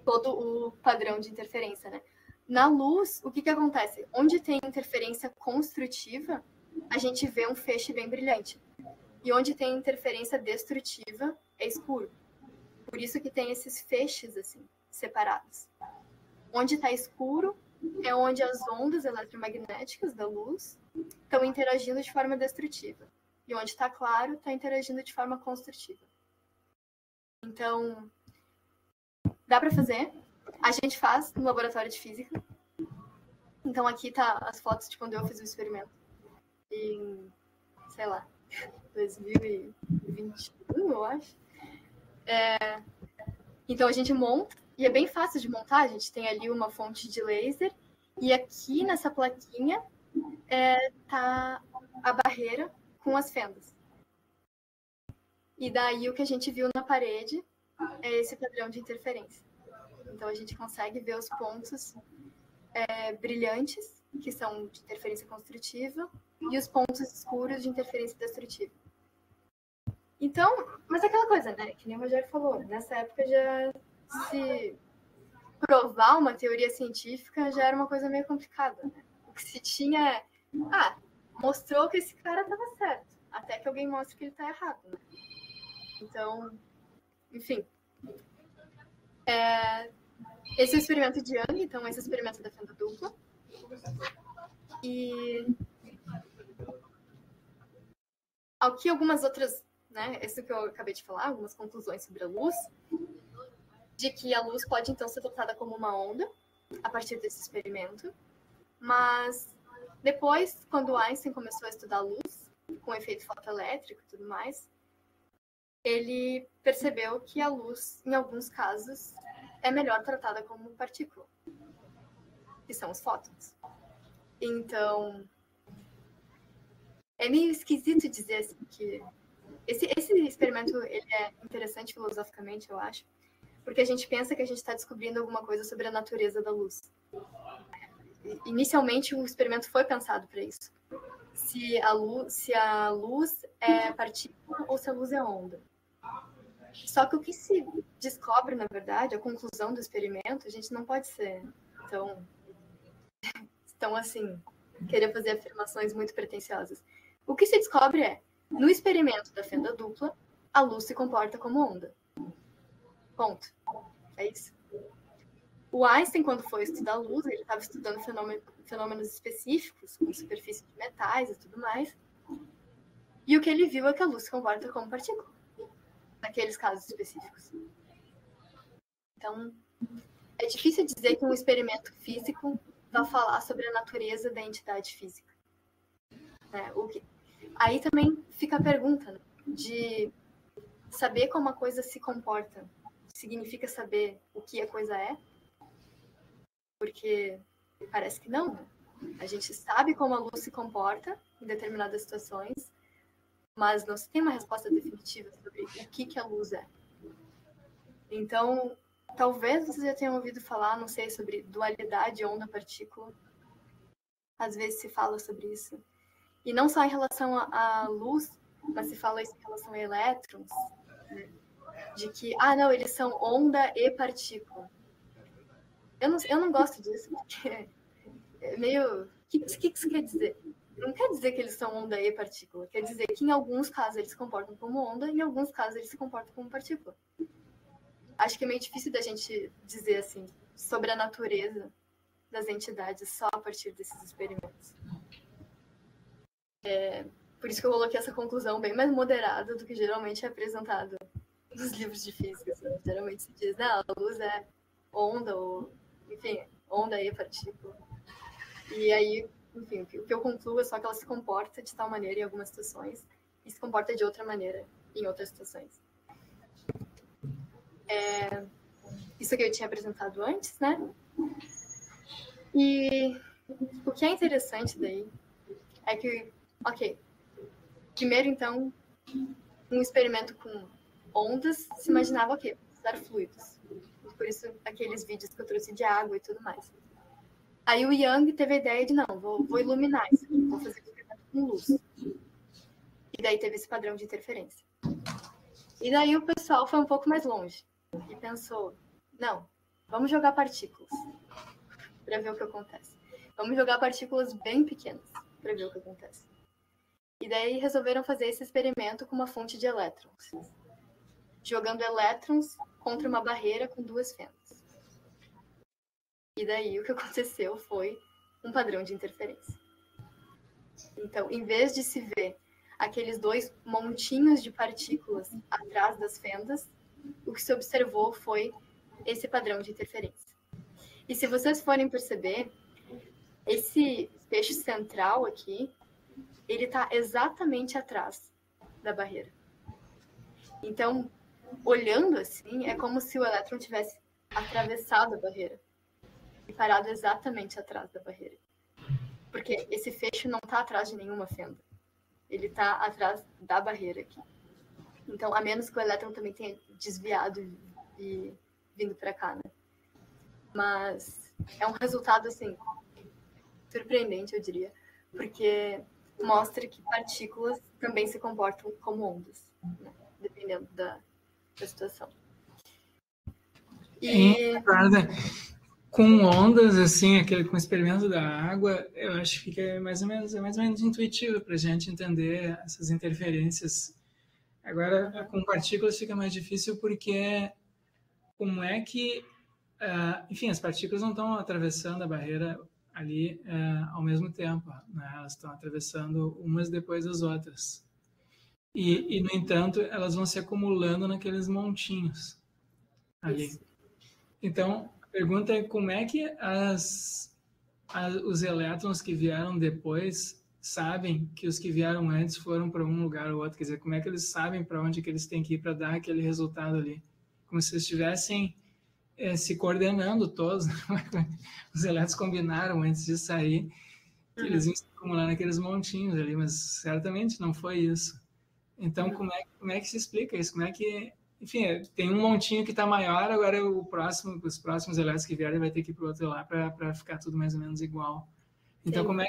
todo o padrão de interferência, né? Na luz, o que acontece? Onde tem interferência construtiva, a gente vê um feixe bem brilhante. E onde tem interferência destrutiva, é escuro. Por isso que tem esses feixes, assim, separados. Onde está escuro é onde as ondas eletromagnéticas da luz estão interagindo de forma destrutiva. E onde está claro, está interagindo de forma construtiva. Então, dá para fazer. A gente faz no laboratório de física. Então, aqui tá as fotos de quando eu fiz o experimento. Em, sei lá, 2021, eu acho. Então, a gente monta, e é bem fácil de montar. A gente tem ali uma fonte de laser, e aqui nessa plaquinha tá a barreira com as fendas. E daí o que a gente viu na parede é esse padrão de interferência. Então, a gente consegue ver os pontos brilhantes, que são de interferência construtiva, e os pontos escuros de interferência destrutiva. Então, mas é aquela coisa, né? Que nem o Rogério falou, nessa época já se provar uma teoria científica já era uma coisa meio complicada, né? O que se tinha é, mostrou que esse cara estava certo, até que alguém mostre que ele está errado, né? Então, enfim. Esse é o experimento de Young, então esse é o experimento da fenda dupla. E aqui algumas outras, né, isso que eu acabei de falar, algumas conclusões sobre a luz, de que a luz pode então ser tratada como uma onda a partir desse experimento, mas depois, quando Einstein começou a estudar a luz, com efeito fotoelétrico e tudo mais, ele percebeu que a luz, em alguns casos, é melhor tratada como partícula, que são os fótons. Então, é meio esquisito dizer assim que esse experimento ele é interessante filosoficamente, eu acho, porque a gente pensa que a gente está descobrindo alguma coisa sobre a natureza da luz. Inicialmente, o experimento foi pensado para isso. Se a luz é partícula ou se a luz é onda. Só que o que se descobre, na verdade, a conclusão do experimento, a gente não pode ser tão assim, querer fazer afirmações muito pretensiosas. O que se descobre é, no experimento da fenda dupla, a luz se comporta como onda. Ponto. É isso. O Einstein, quando foi estudar a luz, ele estava estudando fenômenos específicos, como superfície de metais e tudo mais. E o que ele viu é que a luz se comporta como partícula, naqueles casos específicos. Então, é difícil dizer que um experimento físico vai falar sobre a natureza da entidade física. Aí também fica a pergunta, né, de saber como a coisa se comporta. Significa saber o que a coisa é? Porque parece que não, né? A gente sabe como a luz se comporta em determinadas situações, mas não se tem uma resposta definitiva sobre o que a luz é. Então, talvez vocês já tenham ouvido falar, não sei, sobre dualidade onda-partícula. Às vezes se fala sobre isso. E não só em relação à luz, mas se fala isso em relação a elétrons, né? De que, não, eles são onda e partícula. Eu não gosto disso, porque é meio... O que isso quer dizer? Não quer dizer que eles são onda e partícula. Quer dizer que em alguns casos eles se comportam como onda e em alguns casos eles se comportam como partícula. Acho que é meio difícil da gente dizer, assim, sobre a natureza das entidades só a partir desses experimentos. Por isso que eu coloquei essa conclusão bem mais moderada do que geralmente é apresentado nos livros de física. Assim. Geralmente se diz, a luz é onda, ou, enfim, onda e partícula. E aí, enfim, o que eu concluo é só que ela se comporta de tal maneira em algumas situações e se comporta de outra maneira em outras situações. Isso que eu tinha apresentado antes, né? E o que é interessante daí é que, primeiro, então, um experimento com ondas, se imaginava, usar fluidos. Por isso, aqueles vídeos que eu trouxe de água e tudo mais. Aí o Young teve a ideia de, não, vou iluminar isso aqui, vou fazer um experimento com luz. E daí teve esse padrão de interferência. E daí o pessoal foi um pouco mais longe e pensou, não, vamos jogar partículas para ver o que acontece. Vamos jogar partículas bem pequenas para ver o que acontece. E daí resolveram fazer esse experimento com uma fonte de elétrons, jogando elétrons contra uma barreira com duas fendas. E daí o que aconteceu foi um padrão de interferência. Então, em vez de se ver aqueles dois montinhos de partículas atrás das fendas, o que se observou foi esse padrão de interferência. E se vocês forem perceber, esse feixe central aqui, ele está exatamente atrás da barreira. Então, olhando assim, é como se o elétron tivesse atravessado a barreira e parado exatamente atrás da barreira. Porque esse feixe não está atrás de nenhuma fenda. Ele está atrás da barreira aqui. Então, a menos que o elétron também tenha desviado e vindo para cá, né? Mas é um resultado, assim, surpreendente, eu diria. Porque mostra que partículas também se comportam como ondas, né? Dependendo da situação. Com ondas, assim, com o experimento da água, eu acho que é mais ou menos intuitivo para a gente entender essas interferências. Agora, com partículas fica mais difícil porque como é que, enfim, as partículas não estão atravessando a barreira ali ao mesmo tempo, né? Elas estão atravessando umas depois das outras. E, no entanto, elas vão se acumulando naqueles montinhos ali. Isso. Então, a pergunta é como é que os elétrons que vieram depois sabem que os que vieram antes foram para um lugar ou outro? Quer dizer, como é que eles sabem para onde que eles têm que ir para dar aquele resultado ali? Como se eles estivessem se coordenando todos. Os elétrons combinaram antes de sair que eles iam se acumular naqueles montinhos ali, mas certamente não foi isso. Então, como é que se explica isso? Como é que... Enfim, tem um montinho que está maior, agora os próximos elétrons que vierem vai ter que ir para o outro lá para ficar tudo mais ou menos igual. Então, como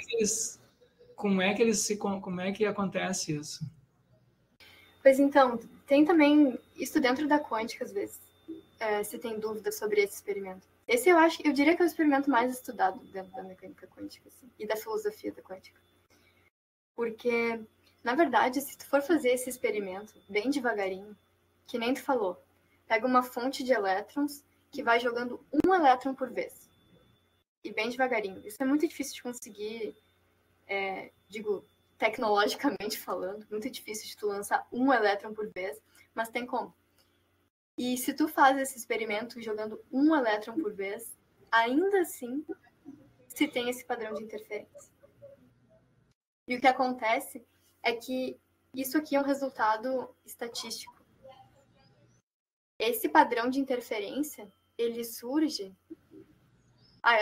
é que acontece isso? Pois então, tem também isso dentro da quântica, às vezes, se tem dúvida sobre esse experimento. Esse eu diria que é o experimento mais estudado dentro da mecânica quântica, assim, e da filosofia da quântica. Porque, na verdade, se tu for fazer esse experimento bem devagarinho, que nem tu falou, pega uma fonte de elétrons que vai jogando um elétron por vez. E bem devagarinho. Isso é muito difícil de conseguir, tecnologicamente falando, muito difícil de tu lançar um elétron por vez, mas tem como. E se tu faz esse experimento jogando um elétron por vez, ainda assim se tem esse padrão de interferência. E o que acontece é que isso aqui é um resultado estatístico. Esse padrão de interferência, ele surge...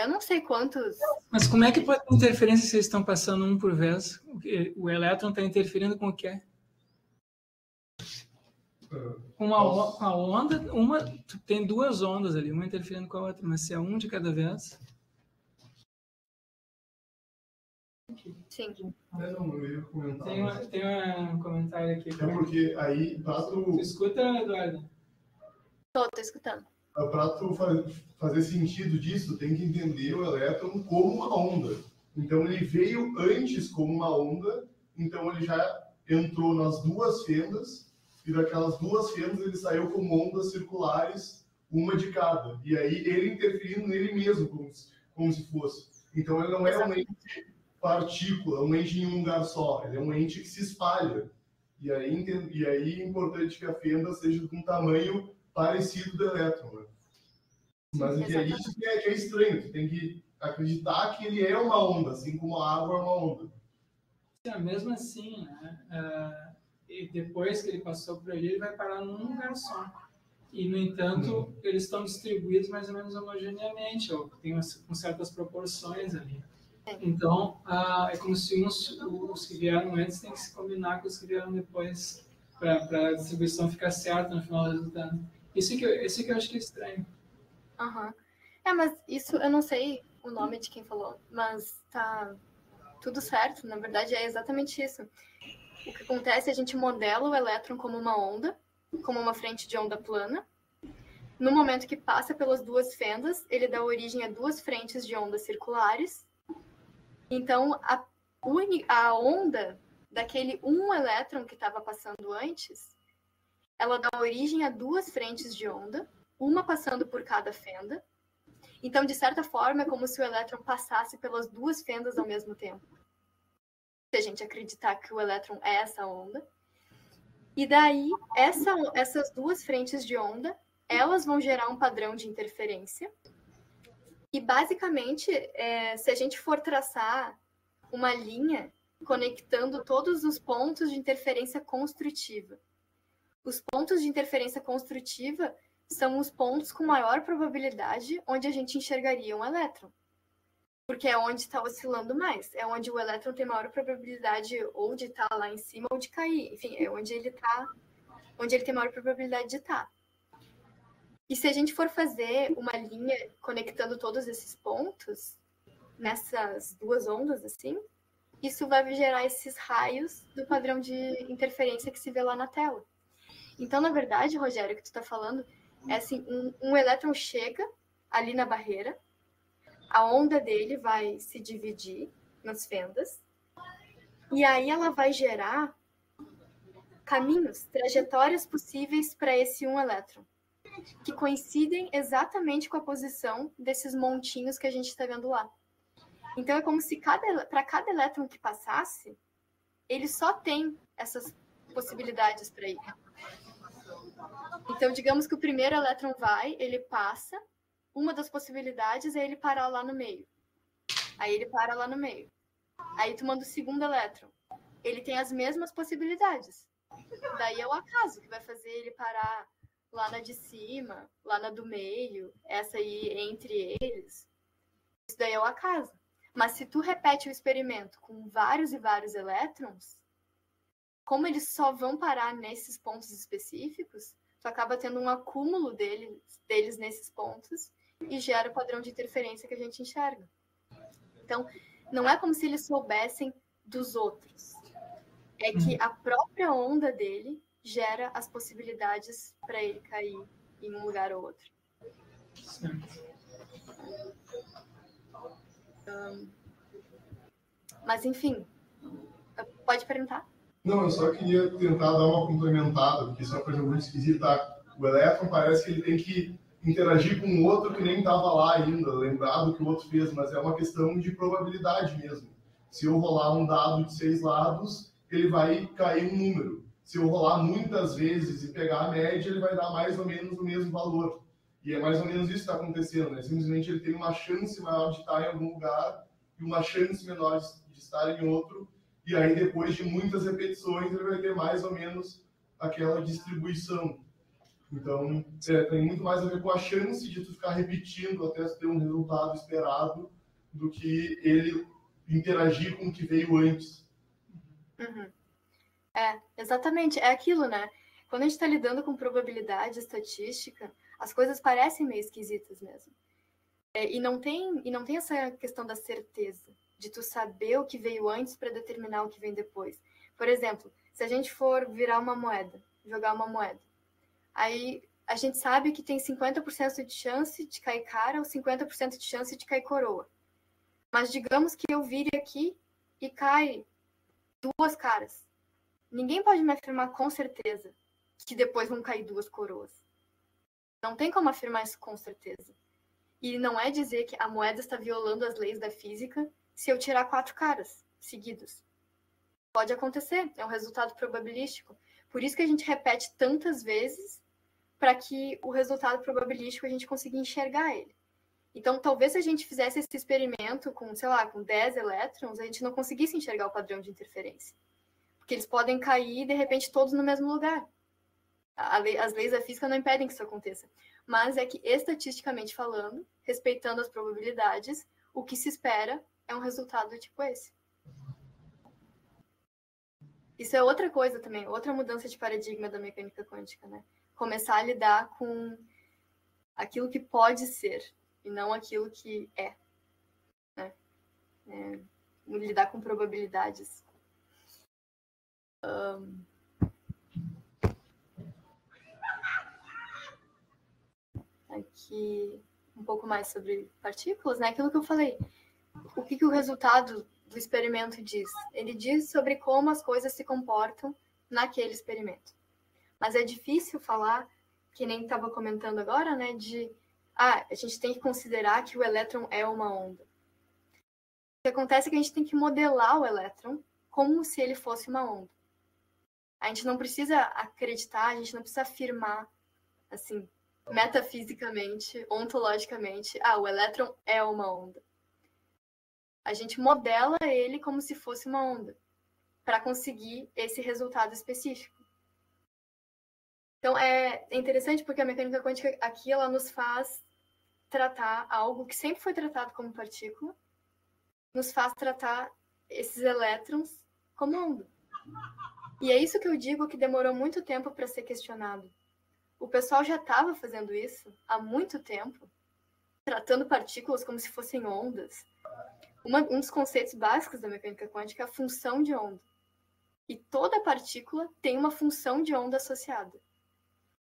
eu não sei quantos... Mas como é que pode ter interferência se eles estão passando um por vez? O elétron está interferindo com o quê? Com a onda, tem duas ondas ali, uma interferindo com a outra, mas se é um de cada vez... Sim. Eu ia comentar. Tem um comentário aqui. É porque aí, Tu escuta, Eduardo? Tô escutando. Para tu fazer sentido disso, tem que entender o elétron como uma onda. Então, ele veio antes como uma onda, então ele já entrou nas duas fendas, e daquelas duas fendas ele saiu como ondas circulares, uma de cada. E aí, ele interferindo nele mesmo, como se fosse. Então, ele não é um ente partícula, um ente em um lugar só. Ele é um ente que se espalha. E aí é importante que a fenda seja com um tamanho parecido do elétron, né? Mas isso que é estranho. Tu tem que acreditar que ele é uma onda, assim como a água é uma onda. Mesmo assim, né? E depois que ele passou por ali, ele vai parar num lugar só. E, no entanto, eles estão distribuídos mais ou menos homogeneamente, ou com certas proporções ali. Então, é como se os que vieram antes têm que se combinar com os que vieram depois para a distribuição ficar certa no final do resultado. Isso que eu acho que é estranho. Mas isso, eu não sei o nome de quem falou, mas tá tudo certo. Na verdade, é exatamente isso. O que acontece é a gente modela o elétron como uma onda, como uma frente de onda plana. No momento que passa pelas duas fendas, ele dá origem a duas frentes de ondas circulares. Então, a onda daquele um elétron que estava passando antes, ela dá origem a duas frentes de onda, uma passando por cada fenda. Então, de certa forma, é como se o elétron passasse pelas duas fendas ao mesmo tempo. Se a gente acreditar que o elétron é essa onda. E daí, essas duas frentes de onda, elas vão gerar um padrão de interferência. E, basicamente, se a gente for traçar uma linha conectando todos os pontos de interferência construtiva. Os pontos de interferência construtiva são os pontos com maior probabilidade onde a gente enxergaria um elétron. Porque é onde está oscilando mais. É onde o elétron tem maior probabilidade ou de estar lá em cima ou de cair. Enfim, é onde ele tem maior probabilidade de estar. E se a gente for fazer uma linha conectando todos esses pontos, nessas duas ondas, assim, isso vai gerar esses raios do padrão de interferência que se vê lá na tela. Então, na verdade, Rogério, o que tu está falando é assim, um elétron chega ali na barreira, a onda dele vai se dividir nas fendas, e aí ela vai gerar caminhos, trajetórias possíveis para esse um elétron, que coincidem exatamente com a posição desses montinhos que a gente está vendo lá. Então, é como se para cada elétron que passasse, ele só tem essas possibilidades para ir. Então, digamos que o primeiro elétron vai, ele passa, uma das possibilidades é ele parar lá no meio. Aí ele para lá no meio. Aí tu manda o segundo elétron. Ele tem as mesmas possibilidades. Daí é o acaso que vai fazer ele parar lá na de cima, lá na do meio, essa aí entre eles. Isso daí é o acaso. Mas se tu repete o experimento com vários e vários elétrons, como eles só vão parar nesses pontos específicos, tu acaba tendo um acúmulo deles nesses pontos e gera o padrão de interferência que a gente enxerga. Então, não é como se eles soubessem dos outros. É que a própria onda dele gera as possibilidades para ele cair em um lugar ou outro. Mas, enfim, pode perguntar? Não, eu só queria tentar dar uma complementada, porque isso é uma coisa muito esquisita. O elétron parece que ele tem que interagir com o outro que nem estava lá ainda, lembrar do que o outro fez, mas é uma questão de probabilidade mesmo. Se eu rolar um dado de 6 lados, ele vai cair um número. Se eu rolar muitas vezes e pegar a média, ele vai dar mais ou menos o mesmo valor. E é mais ou menos isso que está acontecendo, né? Simplesmente ele tem uma chance maior de estar em algum lugar e uma chance menor de estar em outro, e aí depois de muitas repetições ele vai ter mais ou menos aquela distribuição. Então, tem muito mais a ver com a chance de tu ficar repetindo até ter um resultado esperado do que ele interagir com o que veio antes. Uhum. Exatamente. É aquilo, né? Quando a gente está lidando com probabilidade estatística, as coisas parecem meio esquisitas mesmo. E não tem essa questão da certeza, de tu saber o que veio antes para determinar o que vem depois. Por exemplo, se a gente for virar uma moeda, jogar uma moeda, aí a gente sabe que tem 50% de chance de cair cara ou 50% de chance de cair coroa. Mas digamos que eu vire aqui e cai 2 caras. Ninguém pode me afirmar com certeza que depois vão cair 2 coroas. Não tem como afirmar isso com certeza. E não é dizer que a moeda está violando as leis da física se eu tirar 4 caras seguidos. Pode acontecer, é um resultado probabilístico. Por isso que a gente repete tantas vezes para que o resultado probabilístico a gente consiga enxergar ele. Então, talvez se a gente fizesse esse experimento com, sei lá, com 10 elétrons, a gente não conseguisse enxergar o padrão de interferência. Porque eles podem cair, de repente, todos no mesmo lugar. As leis da física não impedem que isso aconteça. Mas é que, estatisticamente falando, respeitando as probabilidades, o que se espera é um resultado tipo esse. Isso é outra coisa também, outra mudança de paradigma da mecânica quântica, né? Começar a lidar com aquilo que pode ser e não aquilo que é, né? Lidar com probabilidades. Aqui um pouco mais sobre partículas, né? Aquilo que eu falei. O que o resultado do experimento diz? Ele diz sobre como as coisas se comportam naquele experimento. Mas é difícil falar, que nem estava comentando agora, né? A gente tem que considerar que o elétron é uma onda. O que acontece é que a gente tem que modelar o elétron como se ele fosse uma onda. A gente não precisa acreditar, a gente não precisa afirmar, assim, metafisicamente, ontologicamente, o elétron é uma onda. A gente modela ele como se fosse uma onda, para conseguir esse resultado específico. Então, é interessante porque a mecânica quântica aqui, ela nos faz tratar algo que sempre foi tratado como partícula, nos faz tratar esses elétrons como onda. E é isso que eu digo que demorou muito tempo para ser questionado. O pessoal já estava fazendo isso há muito tempo, tratando partículas como se fossem ondas. um dos conceitos básicos da mecânica quântica é a função de onda. E toda partícula tem uma função de onda associada.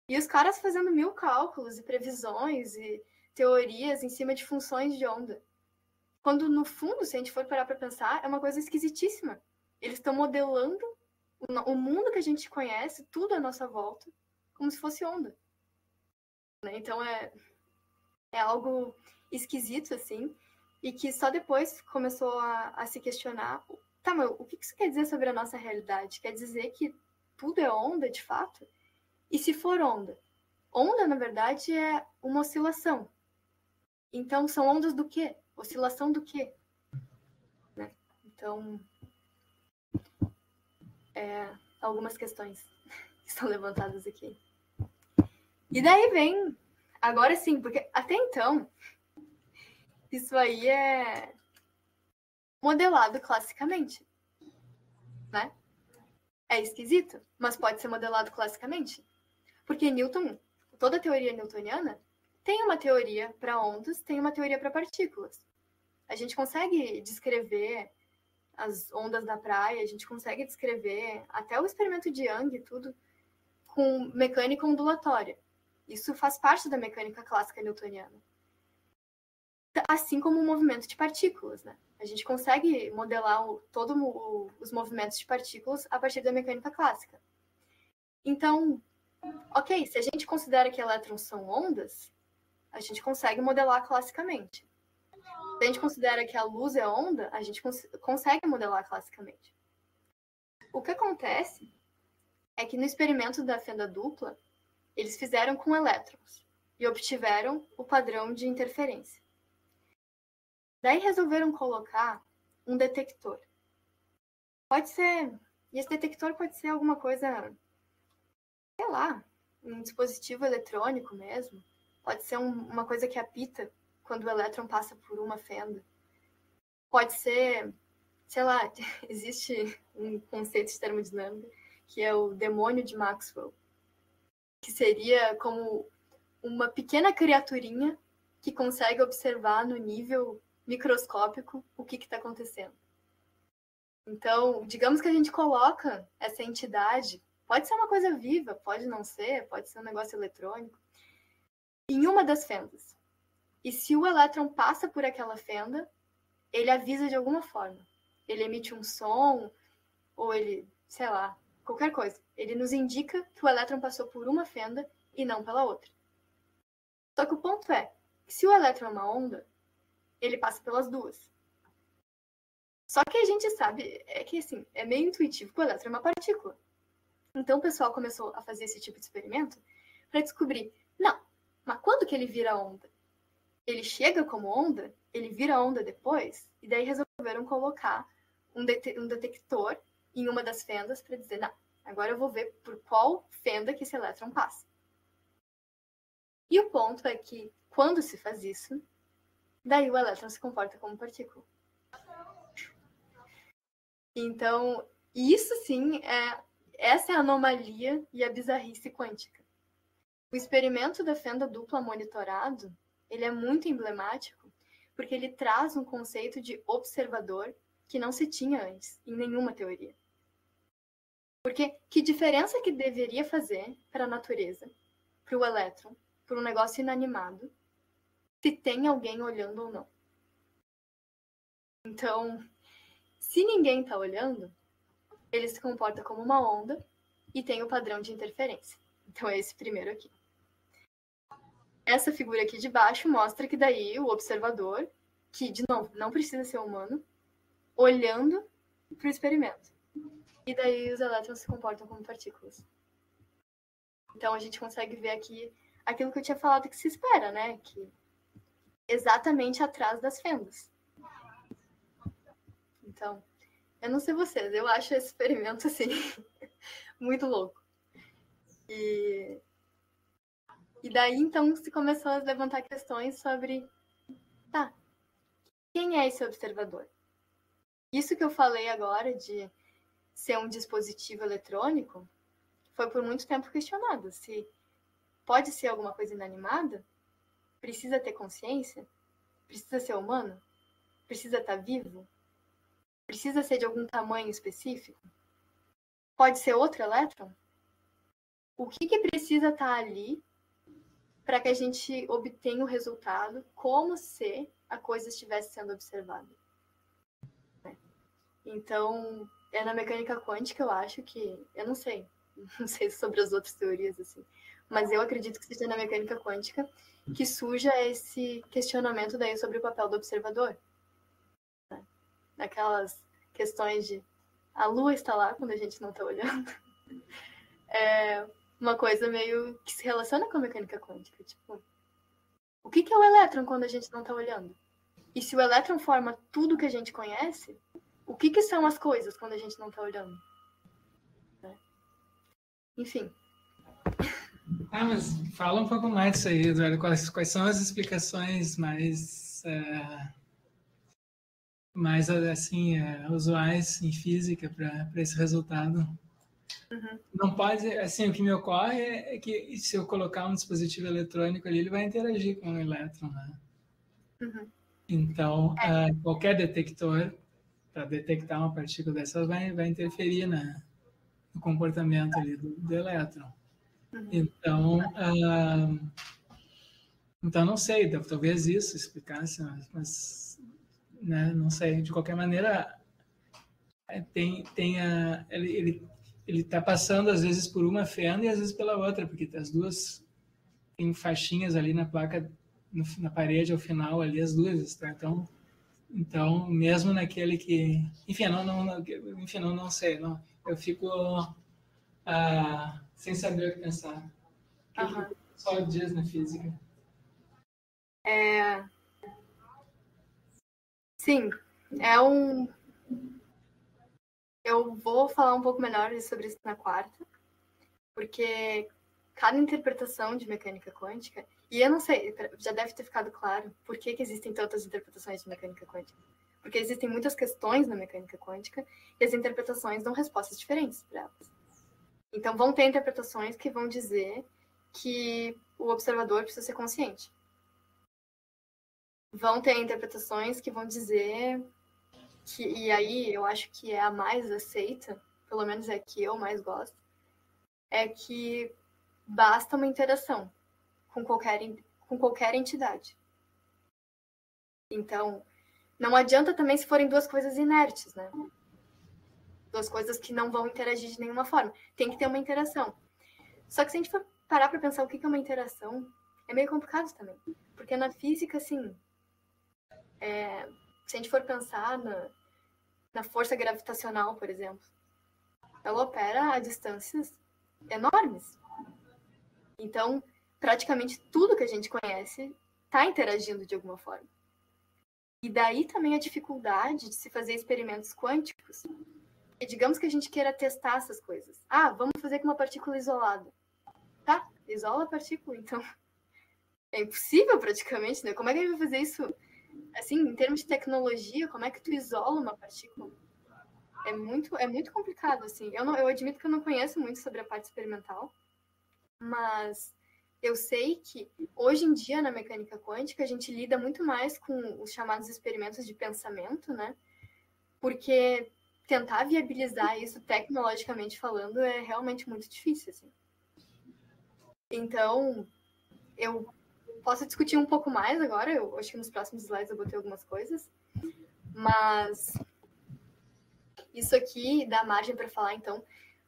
E os caras fazendo 1000 cálculos e previsões e teorias em cima de funções de onda. Quando, no fundo, se a gente for parar para pensar, é uma coisa esquisitíssima. Eles estão modelando o mundo que a gente conhece, tudo à nossa volta, como se fosse onda. Então, é algo esquisito, assim, e que só depois começou a se questionar, tá, mas o que isso quer dizer sobre a nossa realidade? Quer dizer que tudo é onda, de fato? E se for onda? Onda, na verdade, é uma oscilação. Então, são ondas do quê? Oscilação do quê? Né? Então, algumas questões que estão levantadas aqui. E daí vem, agora sim, porque até então, isso aí é modelado classicamente, né? É esquisito, mas pode ser modelado classicamente. Porque Newton, toda a teoria newtoniana, tem uma teoria para ondas, tem uma teoria para partículas. A gente consegue descrever as ondas da praia, a gente consegue descrever até o experimento de Young e tudo com mecânica ondulatória. Isso faz parte da mecânica clássica newtoniana. Assim como o movimento de partículas, né? A gente consegue modelar todos os movimentos de partículas a partir da mecânica clássica. Então, ok, se a gente considera que elétrons são ondas, a gente consegue modelar classicamente. Se a gente considera que a luz é onda, a gente consegue modelar classicamente. O que acontece é que no experimento da fenda dupla, eles fizeram com elétrons e obtiveram o padrão de interferência. Daí resolveram colocar um detector. E esse detector pode ser alguma coisa, sei lá, um dispositivo eletrônico mesmo. Pode ser uma coisa que apita quando o elétron passa por uma fenda. Pode ser, sei lá, existe um conceito de termodinâmica que é o demônio de Maxwell, que seria como uma pequena criaturinha que consegue observar no nível microscópico o que está acontecendo. Então, digamos que a gente coloca essa entidade, pode ser uma coisa viva, pode não ser, pode ser um negócio eletrônico, em uma das fendas. E se o elétron passa por aquela fenda, ele avisa de alguma forma. Ele emite um som, ou ele, sei lá, qualquer coisa. Ele nos indica que o elétron passou por uma fenda e não pela outra. Só que o ponto é, se o elétron é uma onda, ele passa pelas duas. Só que a gente sabe, assim, é meio intuitivo que o elétron é uma partícula. Então o pessoal começou a fazer esse tipo de experimento para descobrir, não, mas quando que ele vira onda? Ele chega como onda, ele vira onda depois, e daí resolveram colocar um detector em uma das fendas para dizer, não, agora eu vou ver por qual fenda que esse elétron passa. E o ponto é que, quando se faz isso, daí o elétron se comporta como partícula. Então, isso sim, essa é a anomalia e a bizarrice quântica. O experimento da fenda dupla monitorado, ele é muito emblemático, porque ele traz um conceito de observador que não se tinha antes, em nenhuma teoria. Porque que diferença que deveria fazer para a natureza, para o elétron, para um negócio inanimado, se tem alguém olhando ou não? Então, se ninguém está olhando, ele se comporta como uma onda e tem o padrão de interferência. Então, é esse primeiro aqui. Essa figura aqui de baixo mostra que daí o observador, que, de novo, não precisa ser humano, olhando para o experimento. E daí os elétrons se comportam como partículas. Então, a gente consegue ver aqui aquilo que eu tinha falado que se espera, né? Que exatamente atrás das fendas. Então, eu não sei vocês, eu acho esse experimento, assim, muito louco. E daí, então, se começou a levantar questões sobre, tá, quem é esse observador? Isso que eu falei agora de ser um dispositivo eletrônico foi por muito tempo questionado. Se pode ser alguma coisa inanimada? Precisa ter consciência? Precisa ser humano? precisa estar vivo? Precisa ser de algum tamanho específico? Pode ser outro elétron? O que precisa estar ali para que a gente obtenha o resultado como se a coisa estivesse sendo observada? Então, é na mecânica quântica, eu acho que... Eu não sei sobre as outras teorias, assim. Mas eu acredito que seja na mecânica quântica que surja esse questionamento daí sobre o papel do observador. Né? Aquelas questões de a Lua está lá quando a gente não está olhando. É uma coisa meio que se relaciona com a mecânica quântica. Tipo, o que é o elétron quando a gente não está olhando? E se o elétron forma tudo que a gente conhece, o que são as coisas quando a gente não está olhando? Né? Enfim. Mas fala um pouco mais disso aí, Eduardo. Quais são as explicações mais assim, usuais em física para esse resultado? Não pode, assim, o que me ocorre é que se eu colocar um dispositivo eletrônico ali, ele vai interagir com o elétron, né? Então, qualquer detector, para detectar uma partícula dessa, vai interferir no comportamento ali do elétron. Então, não sei, talvez isso explicasse, mas né, não sei. De qualquer maneira, ele está passando às vezes por uma fenda e às vezes pela outra, porque as duas tem faixinhas ali na placa, na parede ao final ali, as duas estão. Então, mesmo naquele que... Enfim, não sei. Eu fico sem saber o que pensar. O que só diz na física? Sim, eu vou falar um pouco melhor sobre isso na quarta, porque cada interpretação de mecânica quântica, e eu não sei, já deve ter ficado claro por que existem tantas interpretações de mecânica quântica. Porque existem muitas questões na mecânica quântica e as interpretações dão respostas diferentes para elas. Então, vão ter interpretações que vão dizer que o observador precisa ser consciente. Vão ter interpretações que vão dizer que, e aí eu acho que é a mais aceita, pelo menos é a que eu mais gosto, é que basta uma interação com qualquer entidade. Então, não adianta também se forem duas coisas inertes, né? Duas coisas que não vão interagir de nenhuma forma. Tem que ter uma interação. Só que se a gente for parar para pensar o que é uma interação, é meio complicado também. Porque na física, assim, se a gente for pensar na força gravitacional, por exemplo, ela opera a distâncias enormes. Então, praticamente tudo que a gente conhece está interagindo de alguma forma. E daí também a dificuldade de se fazer experimentos quânticos. E digamos que a gente queira testar essas coisas. Vamos fazer com uma partícula isolada. Tá, isola a partícula, então. É impossível praticamente, né? Como é que a gente vai fazer isso? Assim, em termos de tecnologia, como é que tu isola uma partícula? É muito complicado, assim. Eu admito que eu não conheço muito sobre a parte experimental, mas eu sei que hoje em dia na mecânica quântica a gente lida muito mais com os chamados experimentos de pensamento, né? Porque tentar viabilizar isso tecnologicamente falando é realmente muito difícil, assim. Então, eu posso discutir um pouco mais agora, eu acho que nos próximos slides eu botei algumas coisas, mas isso aqui dá margem para falar, então,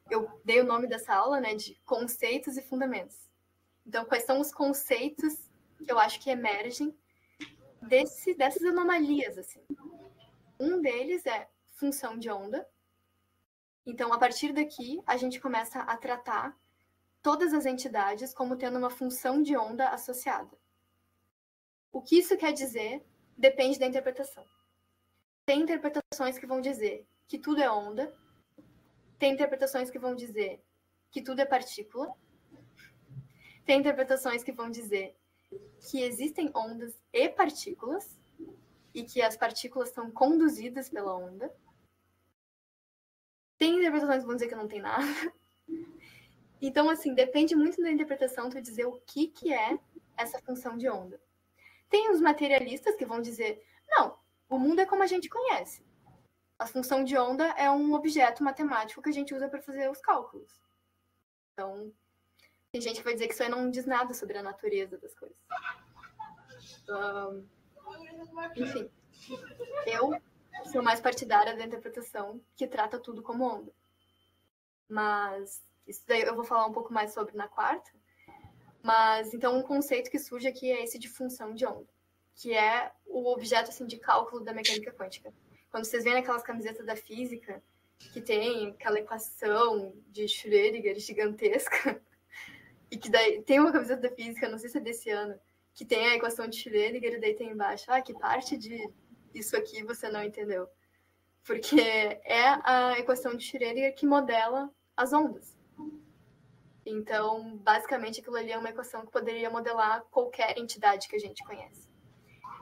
eu dei o nome dessa aula, né, de conceitos e fundamentos. Então, quais são os conceitos que eu acho que emergem dessas anomalias, assim? Um deles é função de onda. Então, a partir daqui, a gente começa a tratar todas as entidades como tendo uma função de onda associada. O que isso quer dizer depende da interpretação. Tem interpretações que vão dizer que tudo é onda, tem interpretações que vão dizer que tudo é partícula, tem interpretações que vão dizer que existem ondas e partículas, e que as partículas são conduzidas pela onda. Tem interpretações que vão dizer que não tem nada. Então, assim, depende muito da interpretação tu dizer o que é essa função de onda. Tem os materialistas que vão dizer, não, o mundo é como a gente conhece. A função de onda é um objeto matemático que a gente usa para fazer os cálculos. Então, tem gente que vai dizer que isso aí não diz nada sobre a natureza das coisas. Enfim, eu sou mais partidária da interpretação que trata tudo como onda. Mas isso daí eu vou falar um pouco mais sobre na quarta. Mas, então, um conceito que surge aqui é esse de função de onda, que é o objeto assim, de cálculo da mecânica quântica. Quando vocês veem aquelas camisetas da física, que tem aquela equação de Schrödinger gigantesca, e que daí tem uma camiseta da física, não sei se é desse ano, que tem a equação de Schrödinger e daí tem embaixo, que parte de isso aqui você não entendeu. Porque é a equação de Schrödinger que modela as ondas. Então, basicamente, aquilo ali é uma equação que poderia modelar qualquer entidade que a gente conhece.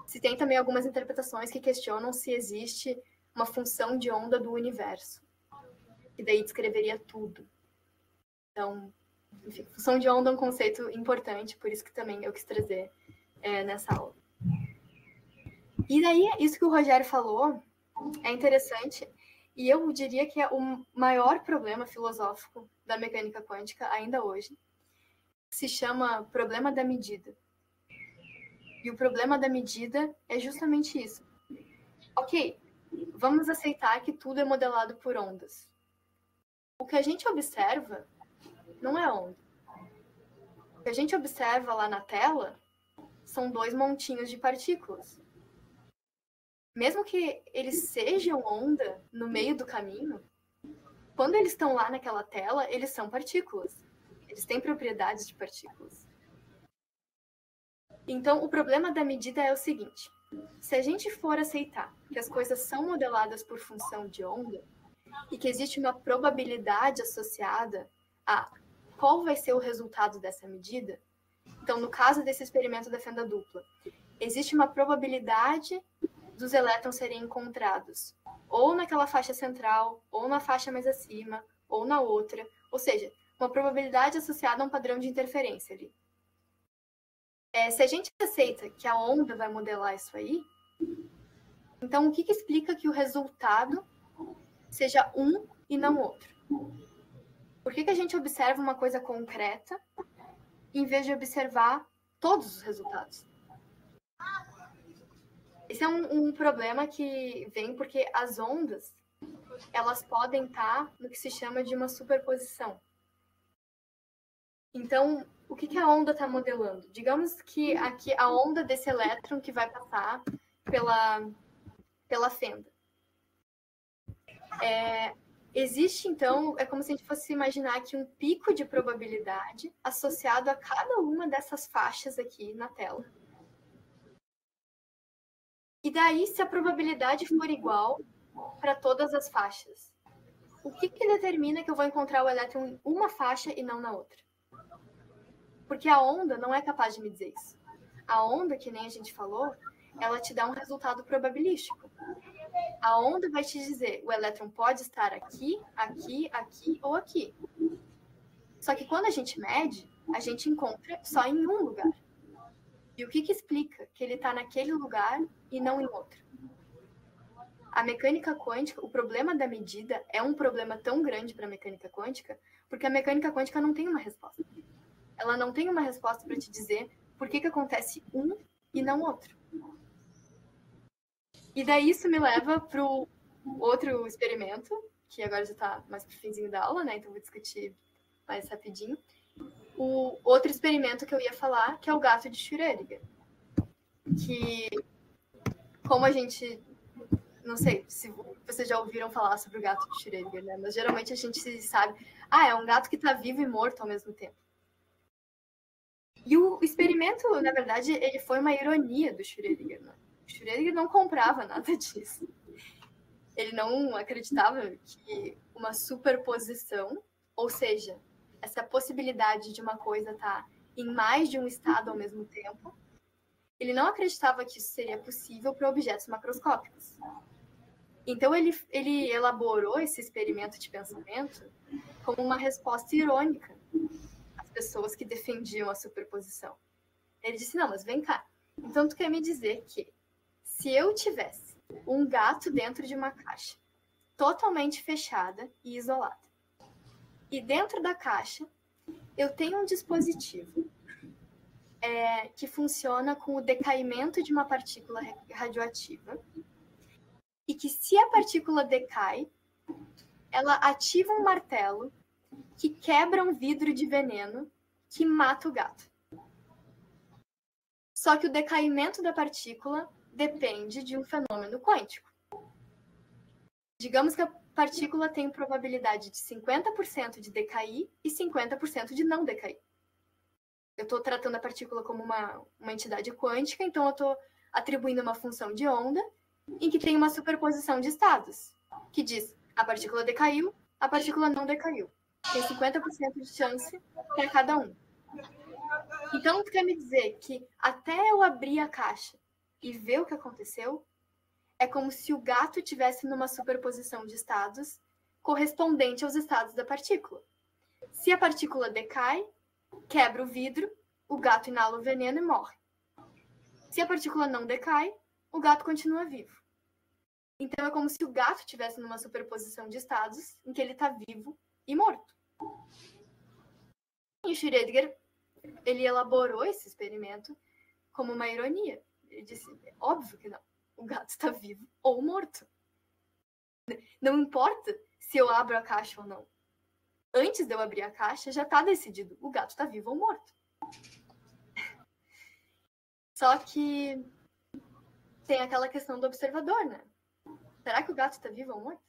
Se tem também algumas interpretações que questionam se existe uma função de onda do universo, que daí descreveria tudo. Então, enfim, função de onda é um conceito importante, por isso que também eu quis trazer nessa aula. E daí, isso que o Rogério falou é interessante, e eu diria que é o maior problema filosófico da mecânica quântica ainda hoje, se chama problema da medida. E o problema da medida é justamente isso. Ok, vamos aceitar que tudo é modelado por ondas. O que a gente observa não é onda. O que a gente observa lá na tela são 2 montinhos de partículas. Mesmo que eles sejam onda no meio do caminho, quando eles estão lá naquela tela, eles são partículas. Eles têm propriedades de partículas. Então, o problema da medida é o seguinte. Se a gente for aceitar que as coisas são modeladas por função de onda e que existe uma probabilidade associada a qual vai ser o resultado dessa medida, então, no caso desse experimento da fenda dupla, existe uma probabilidade dos elétrons serem encontrados ou naquela faixa central, ou na faixa mais acima, ou na outra. Ou seja, uma probabilidade associada a um padrão de interferência ali. Se a gente aceita que a onda vai modelar isso aí, então o que explica que o resultado seja um e não outro? Por que a gente observa uma coisa concreta em vez de observar todos os resultados? Esse é um problema que vem porque as ondas, elas podem estar no que se chama de uma superposição. Então, o que a onda está modelando? Digamos que aqui a onda desse elétron que vai passar pela fenda. Existe, então, é como se a gente fosse imaginar aqui um pico de probabilidade associado a cada uma dessas faixas aqui na tela. E daí, se a probabilidade for igual para todas as faixas, o que determina que eu vou encontrar o elétron em uma faixa e não na outra? Porque a onda não é capaz de me dizer isso. A onda, que nem a gente falou, ela te dá um resultado probabilístico. A onda vai te dizer, o elétron pode estar aqui, aqui, aqui ou aqui. Só que quando a gente mede, a gente encontra só em um lugar. E o que explica que ele está naquele lugar e não em outro? A mecânica quântica, o problema da medida é um problema tão grande para a mecânica quântica, porque a mecânica quântica não tem uma resposta. Ela não tem uma resposta para te dizer por que acontece um e não outro. E daí isso me leva para o outro experimento, que agora já está mais para o finzinho da aula, né? Então vou discutir mais rapidinho. O outro experimento que eu ia falar, que é o gato de Schrödinger. Que, como a gente... Não sei se vocês já ouviram falar sobre o gato de Schrödinger, né? Mas geralmente a gente sabe... é um gato que está vivo e morto ao mesmo tempo. E o experimento, na verdade, ele foi uma ironia do Schrödinger, né? O Schrödinger não comprava nada disso. Ele não acreditava que uma superposição, ou seja, essa possibilidade de uma coisa estar em mais de um estado ao mesmo tempo, ele não acreditava que isso seria possível para objetos macroscópicos. Então, ele elaborou esse experimento de pensamento como uma resposta irônica às pessoas que defendiam a superposição. Ele disse, não, mas vem cá. Então, tu quer me dizer que se eu tivesse um gato dentro de uma caixa, totalmente fechada e isolada. E dentro da caixa, eu tenho um dispositivo que funciona com o decaimento de uma partícula radioativa. E que, se a partícula decai, ela ativa um martelo que quebra um vidro de veneno que mata o gato. Só que o decaimento da partícula depende de um fenômeno quântico. Digamos que a partícula tem probabilidade de 50% de decair e 50% de não decair. Eu estou tratando a partícula como uma entidade quântica, então eu estou atribuindo uma função de onda em que tem uma superposição de estados, que diz a partícula decaiu, a partícula não decaiu. Tem 50% de chance para cada um. Então, quer me dizer que até eu abrir a caixa e ver o que aconteceu, é como se o gato estivesse numa superposição de estados correspondente aos estados da partícula. Se a partícula decai, quebra o vidro, o gato inala o veneno e morre. Se a partícula não decai, o gato continua vivo. Então, é como se o gato estivesse numa superposição de estados em que ele está vivo e morto. E o Schrödinger, ele elaborou esse experimento como uma ironia. Ele disse, óbvio que não. O gato está vivo ou morto. Não importa se eu abro a caixa ou não. Antes de eu abrir a caixa, já está decidido. O gato está vivo ou morto. Só que tem aquela questão do observador, né? Será que o gato está vivo ou morto?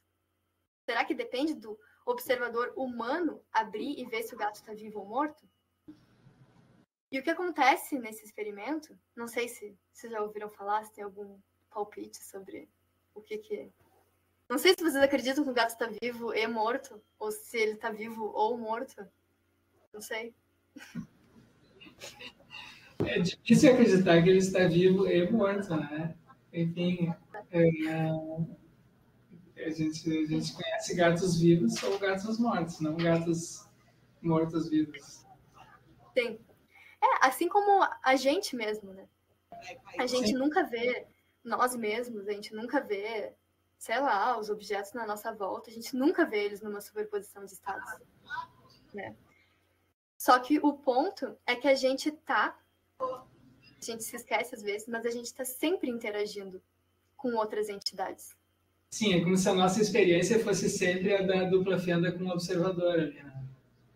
Será que depende do observador humano abrir e ver se o gato está vivo ou morto? E o que acontece nesse experimento, não sei se vocês já ouviram falar, se tem algum palpite sobre o que... Não sei se vocês acreditam que o gato está vivo e morto, ou se ele está vivo ou morto. Não sei. É difícil acreditar que ele está vivo e morto, né? Enfim, a gente conhece gatos vivos ou gatos mortos, não gatos mortos-vivos. Sim. Assim como a gente mesmo, né? A gente Sim. nunca vê nós mesmos, a gente nunca vê, sei lá, os objetos na nossa volta, a gente nunca vê eles numa superposição de estados, né? Só que o ponto é que a gente se esquece às vezes, mas a gente está sempre interagindo com outras entidades. Sim, é como se a nossa experiência fosse sempre a da dupla fenda com o observador ali, né?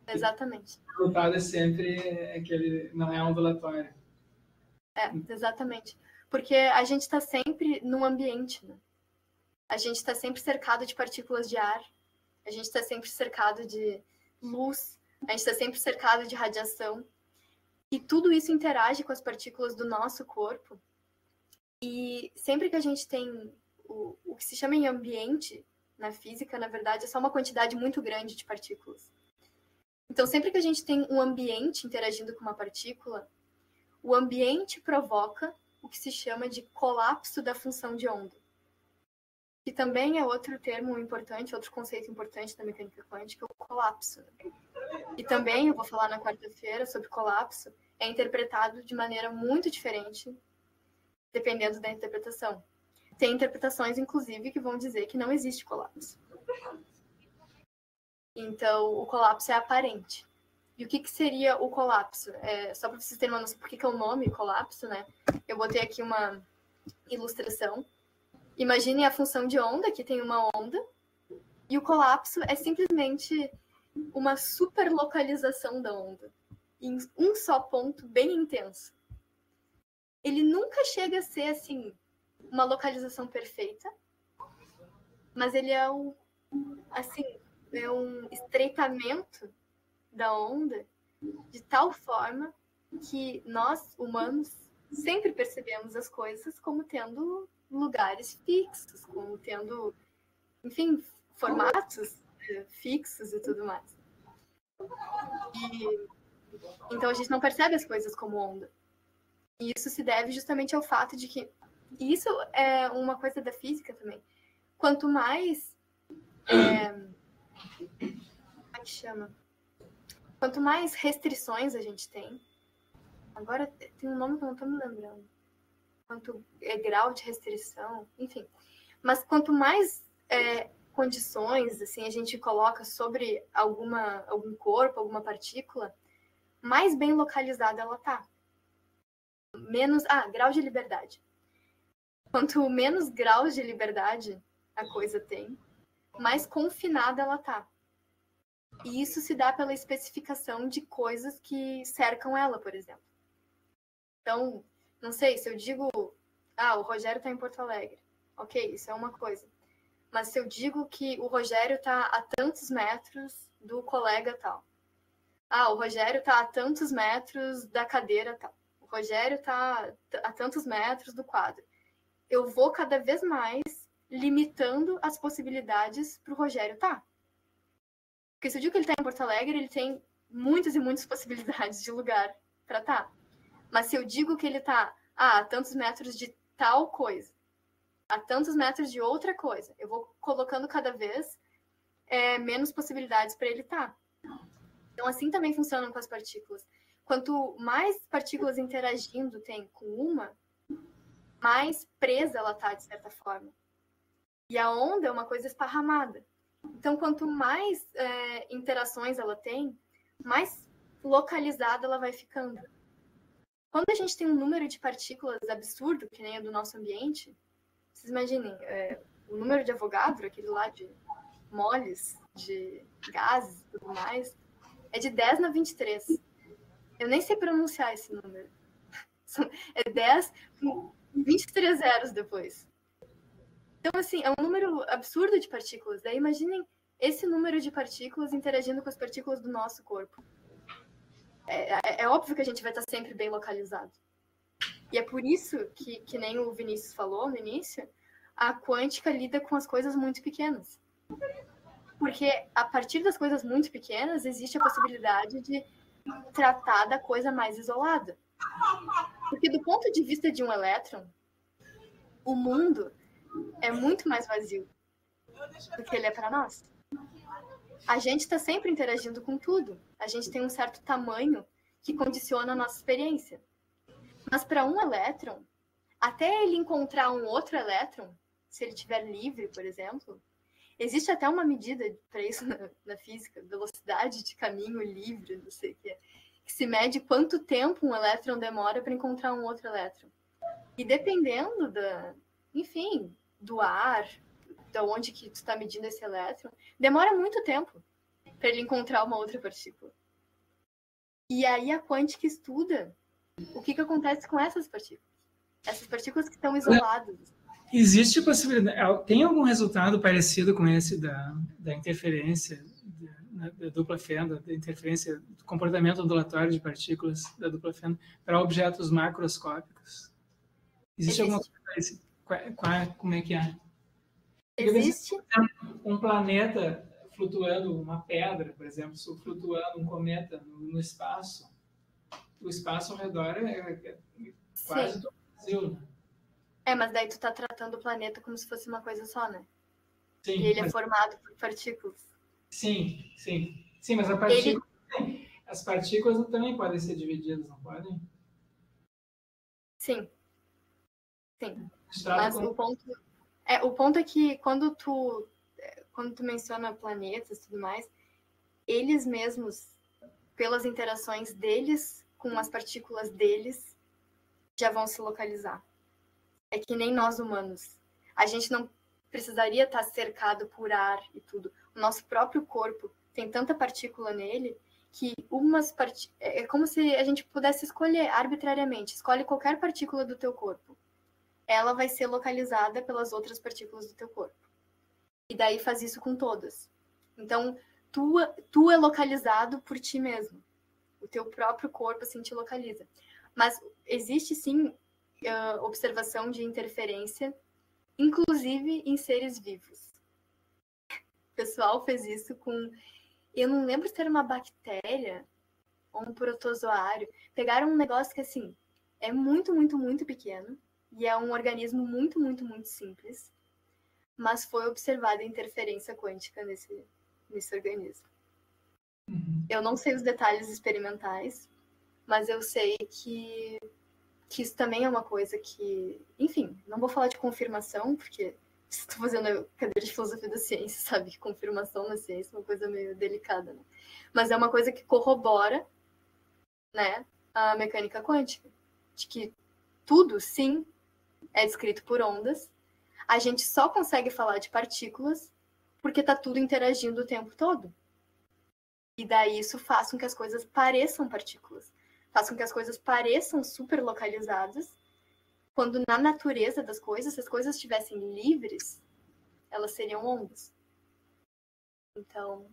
Exatamente. O resultado é sempre aquele, não é ondulatório. Exatamente. Porque a gente está sempre num ambiente, né? A gente está sempre cercado de partículas de ar, a gente está sempre cercado de luz, a gente está sempre cercado de radiação. E tudo isso interage com as partículas do nosso corpo. E sempre que a gente tem o que se chama em ambiente, na física, na verdade, é só uma quantidade muito grande de partículas. Então, sempre que a gente tem um ambiente interagindo com uma partícula, o ambiente provoca o que se chama de colapso da função de onda. Que também é outro termo importante, outro conceito importante da mecânica quântica, o colapso. E também, eu vou falar na quarta-feira sobre colapso, é interpretado de maneira muito diferente, dependendo da interpretação. Tem interpretações, inclusive, que vão dizer que não existe colapso. Então, o colapso é aparente. E o que seria o colapso? Só para vocês terem uma noção por que é o nome colapso, né? Eu botei aqui uma ilustração. Imaginem a função de onda, que tem uma onda, e o colapso é simplesmente uma superlocalização da onda, em um só ponto bem intenso. Ele nunca chega a ser, assim, uma localização perfeita, mas ele é um estreitamento da onda de tal forma que nós, humanos, sempre percebemos as coisas como tendo lugares fixos, como tendo, enfim, formatos fixos e tudo mais. Então a gente não percebe as coisas como onda. E isso se deve justamente ao fato de que... E isso é uma coisa da física também. Quanto mais... Como é que chama? Quanto mais restrições a gente tem... Agora tem um nome que eu não estou me lembrando. Quanto é grau de restrição... Enfim. Mas quanto mais condições assim, a gente coloca sobre algum corpo, alguma partícula, mais bem localizada ela está. Menos... grau de liberdade. Quanto menos graus de liberdade a coisa tem, mais confinada ela está. E isso se dá pela especificação de coisas que cercam ela, por exemplo. Então, não sei, se eu digo, o Rogério está em Porto Alegre. Ok, isso é uma coisa. Mas se eu digo que o Rogério está a tantos metros do colega tal. O Rogério está a tantos metros da cadeira tal. O Rogério está a tantos metros do quadro. Eu vou cada vez mais limitando as possibilidades para o Rogério estar. Porque se eu digo que ele está em Porto Alegre, ele tem muitas e muitas possibilidades de lugar para estar. Mas se eu digo que ele está a tantos metros de tal coisa, a tantos metros de outra coisa, eu vou colocando cada vez menos possibilidades para ele estar. Então, assim também funciona com as partículas. Quanto mais partículas interagindo tem com uma, mais presa ela está, de certa forma. E a onda é uma coisa esparramada. Então, quanto mais interações ela tem, mais localizada ela vai ficando. Quando a gente tem um número de partículas absurdo, que nem o do nosso ambiente, vocês imaginem, o número de Avogadro, aquele lá de moles, de gases e tudo mais, é de 10 na 23. Eu nem sei pronunciar esse número. É 10 com 23 zeros depois. Então, assim, é um número absurdo de partículas. Daí, imaginem esse número de partículas interagindo com as partículas do nosso corpo. É óbvio que a gente vai estar sempre bem localizado. E é por isso que nem o Vinícius falou no início, a quântica lida com as coisas muito pequenas. Porque a partir das coisas muito pequenas, existe a possibilidade de tratar da coisa mais isolada. Porque do ponto de vista de um elétron, o mundo é muito mais vazio do que ele é para nós. A gente está sempre interagindo com tudo. A gente tem um certo tamanho que condiciona a nossa experiência. Mas para um elétron, até ele encontrar um outro elétron, se ele estiver livre, por exemplo, existe até uma medida para isso na física, velocidade de caminho livre, não sei o que se mede quanto tempo um elétron demora para encontrar um outro elétron. E dependendo do ar, de onde que tu está medindo esse elétron, demora muito tempo para ele encontrar uma outra partícula. E aí a quântica estuda o que acontece com essas partículas que estão isoladas. Existe possibilidade, tem algum resultado parecido com esse da interferência da dupla fenda, da interferência do comportamento ondulatório de partículas da dupla fenda para objetos macroscópicos? Existe alguma coisa parecida? Como é que é? Existe. Um planeta flutuando, uma pedra, por exemplo, flutuando um cometa no espaço. O espaço ao redor é quase todo vazio, né? Mas daí tu tá tratando o planeta como se fosse uma coisa só, né? Sim, e ele é formado por partículas. Sim, mas as partículas também podem ser divididas, não podem? Sim. Mas o ponto é que quando tu menciona planetas e tudo mais, eles mesmos, pelas interações deles com as partículas deles, já vão se localizar. É que nem nós humanos. A gente não precisaria estar cercado por ar e tudo. O nosso próprio corpo tem tanta partícula nele que é como se a gente pudesse escolher arbitrariamente. Escolhe qualquer partícula do teu corpo. Ela vai ser localizada pelas outras partículas do teu corpo. E daí faz isso com todas. Então, tu é localizado por ti mesmo. O teu próprio corpo assim te localiza. Mas existe sim observação de interferência, inclusive em seres vivos. O pessoal fez isso com... Eu não lembro se era uma bactéria ou um protozoário. Pegaram um negócio que, assim, é muito, muito, muito pequeno e é um organismo muito, muito, muito simples, mas foi observada a interferência quântica nesse organismo. Eu não sei os detalhes experimentais, mas eu sei que isso também é uma coisa que... Enfim, não vou falar de confirmação, porque estou fazendo cadeira de filosofia da ciência, sabe? Que confirmação na ciência é uma coisa meio delicada, né? Mas é uma coisa que corrobora, né, a mecânica quântica, de que tudo, sim, é descrito por ondas. A gente só consegue falar de partículas porque está tudo interagindo o tempo todo. E daí isso faz com que as coisas pareçam partículas, faz com que as coisas pareçam super localizadas, quando na natureza das coisas, se as coisas estivessem livres, elas seriam ondas. Então,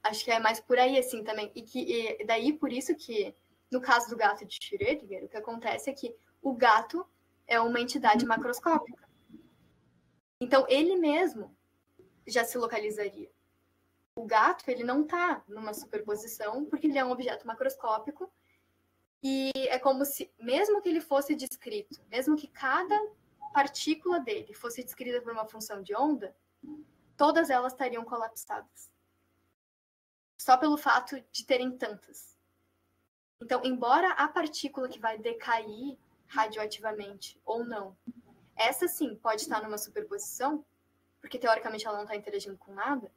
acho que é mais por aí, assim, também. E daí, por isso que, no caso do gato de Schrödinger, o que acontece é que o gato é uma entidade macroscópica. Então, ele mesmo já se localizaria. O gato, ele não está numa superposição, porque ele é um objeto macroscópico, e é como se, mesmo que ele fosse descrito, mesmo que cada partícula dele fosse descrita por uma função de onda, todas elas estariam colapsadas. Só pelo fato de terem tantas. Então, embora a partícula que vai decair radioativamente ou não, essa sim pode estar numa superposição, porque teoricamente ela não está interagindo com nada,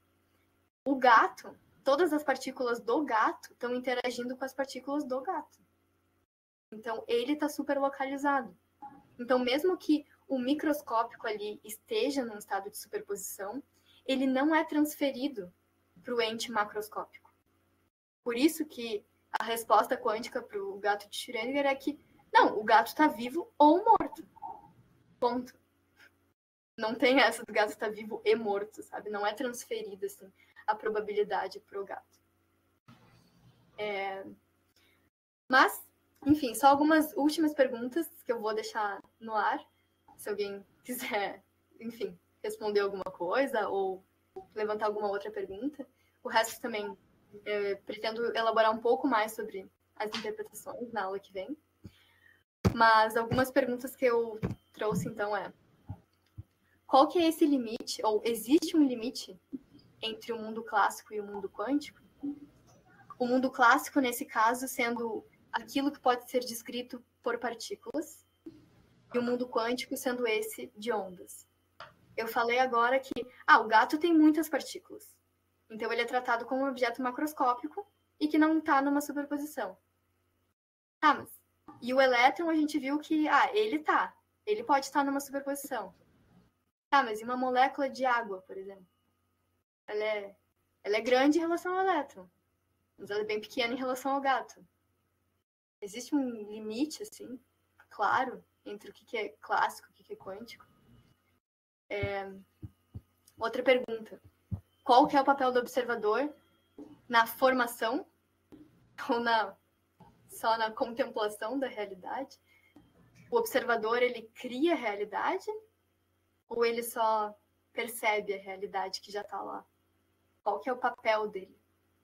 o gato, todas as partículas do gato estão interagindo com as partículas do gato. Então, ele está super localizado. Então, mesmo que o microscópico ali esteja num estado de superposição, ele não é transferido para o ente macroscópico. Por isso que a resposta quântica para o gato de Schrödinger é que, não, o gato está vivo ou morto. Ponto. Não tem essa do gato estar vivo e morto, sabe? Não é transferida, assim, a probabilidade para o gato. Mas, enfim, só algumas últimas perguntas que eu vou deixar no ar. Se alguém quiser, enfim, responder alguma coisa ou levantar alguma outra pergunta. O resto também pretendo elaborar um pouco mais sobre as interpretações na aula que vem. Mas algumas perguntas que eu trouxe, então, qual que é esse limite, ou existe um limite entre o mundo clássico e o mundo quântico? O mundo clássico, nesse caso, sendo aquilo que pode ser descrito por partículas, e o mundo quântico sendo esse de ondas. Eu falei agora que o gato tem muitas partículas. Então, ele é tratado como um objeto macroscópico e que não está numa superposição. E o elétron, a gente viu que, ele pode estar numa superposição. Mas e uma molécula de água, por exemplo? Ela é grande em relação ao elétron, mas ela é bem pequena em relação ao gato. Existe um limite, assim, claro, entre o que é clássico e o que é quântico? Outra pergunta. Qual que é o papel do observador na formação ou só na contemplação da realidade? O observador, ele cria a realidade ou ele só percebe a realidade que já está lá? Qual que é o papel dele?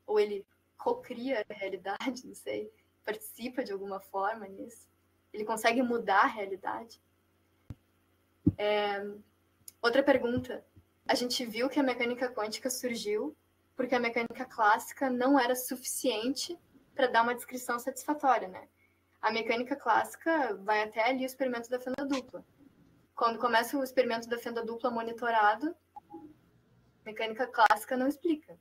Ou ele cocria a realidade, não sei, participa de alguma forma nisso? Ele consegue mudar a realidade? Outra pergunta. A gente viu que a mecânica quântica surgiu porque a mecânica clássica não era suficiente para dar uma descrição satisfatória, né? A mecânica clássica vai até ali o experimento da fenda dupla. Quando começa o experimento da fenda dupla monitorado, a mecânica clássica não explica.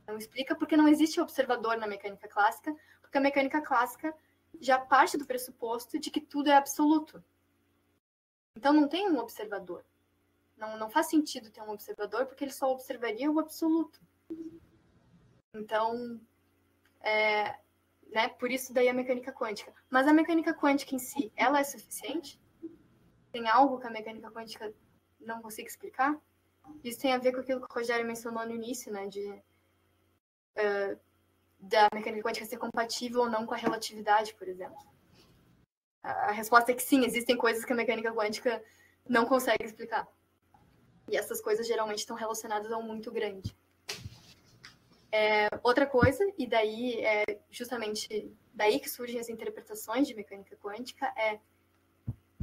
Não explica porque não existe observador na mecânica clássica, porque a mecânica clássica já parte do pressuposto de que tudo é absoluto. Então não tem um observador. Não faz sentido ter um observador, porque ele só observaria o absoluto. Então, por isso daí a mecânica quântica. Mas a mecânica quântica em si, ela é suficiente? Tem algo que a mecânica quântica não consiga explicar? Isso tem a ver com aquilo que o Rogério mencionou no início, né? Da mecânica quântica ser compatível ou não com a relatividade, por exemplo. A resposta é que sim, existem coisas que a mecânica quântica não consegue explicar. E essas coisas geralmente estão relacionadas ao muito grande. Outra coisa, e daí é justamente daí que surgem as interpretações de mecânica quântica, é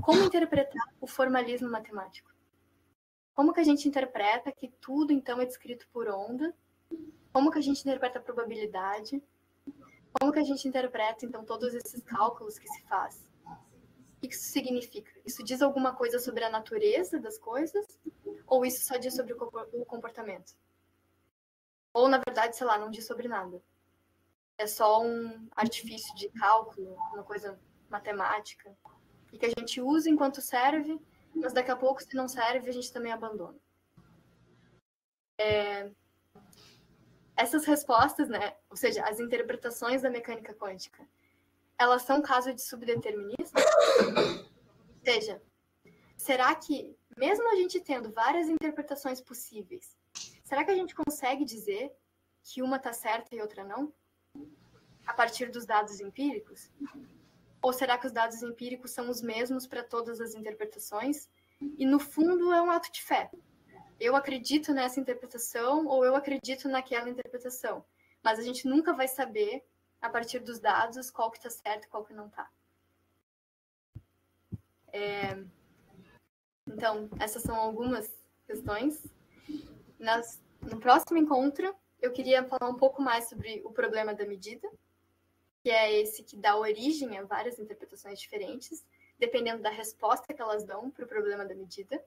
como interpretar o formalismo matemático. Como que a gente interpreta que tudo, então, é descrito por onda? Como que a gente interpreta a probabilidade? Como que a gente interpreta, então, todos esses cálculos que se faz? que isso significa? Isso diz alguma coisa sobre a natureza das coisas? Ou isso só diz sobre o comportamento? Ou, na verdade, sei lá, não diz sobre nada. É só um artifício de cálculo, uma coisa matemática, e que a gente usa enquanto serve, mas daqui a pouco, se não serve, a gente também abandona. Essas respostas, né, ou seja, as interpretações da mecânica quântica, elas são caso de subdeterminismo? Ou seja, será que, mesmo a gente tendo várias interpretações possíveis, será que a gente consegue dizer que uma está certa e outra não? A partir dos dados empíricos? Ou será que os dados empíricos são os mesmos para todas as interpretações? E, no fundo, é um ato de fé. Eu acredito nessa interpretação ou eu acredito naquela interpretação. Mas a gente nunca vai saber, a partir dos dados, qual que está certo e qual que não está. Então, essas são algumas questões. No próximo encontro, eu queria falar um pouco mais sobre o problema da medida, que é esse que dá origem a várias interpretações diferentes, dependendo da resposta que elas dão para o problema da medida,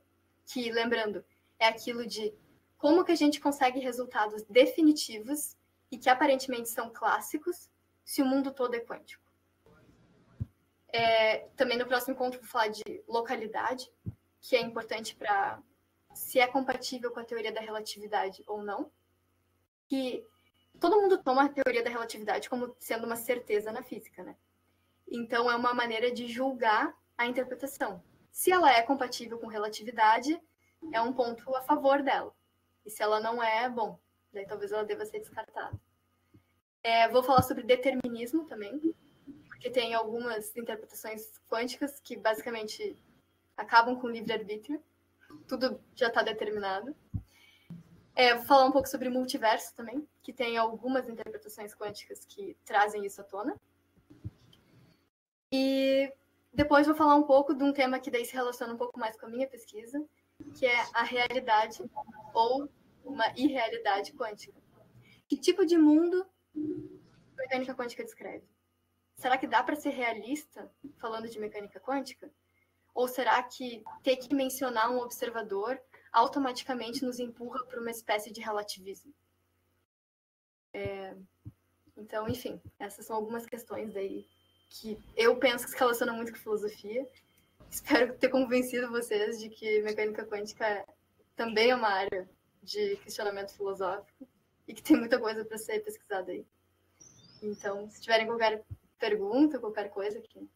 que, lembrando, é aquilo de como que a gente consegue resultados definitivos e que aparentemente são clássicos se o mundo todo é quântico. Também no próximo encontro vou falar de localidade, que é importante para se é compatível com a teoria da relatividade ou não. Que todo mundo toma a teoria da relatividade como sendo uma certeza na física, né? Então, é uma maneira de julgar a interpretação. Se ela é compatível com relatividade, é um ponto a favor dela. E se ela não é, bom, daí talvez ela deva ser descartada. Vou falar sobre determinismo também, porque tem algumas interpretações quânticas que basicamente acabam com o livre-arbítrio. Tudo já está determinado. Vou falar um pouco sobre multiverso também, que tem algumas interpretações quânticas que trazem isso à tona. E depois vou falar um pouco de um tema que daí se relaciona um pouco mais com a minha pesquisa, que é a realidade ou uma irrealidade quântica. Que tipo de mundo a mecânica quântica descreve? Será que dá para ser realista falando de mecânica quântica? Ou será que ter que mencionar um observador automaticamente nos empurra para uma espécie de relativismo? Então, enfim, essas são algumas questões daí que eu penso que se relacionam muito com filosofia. Espero ter convencido vocês de que mecânica quântica também é uma área de questionamento filosófico e que tem muita coisa para ser pesquisada aí. Então, se tiverem qualquer pergunta, qualquer coisa que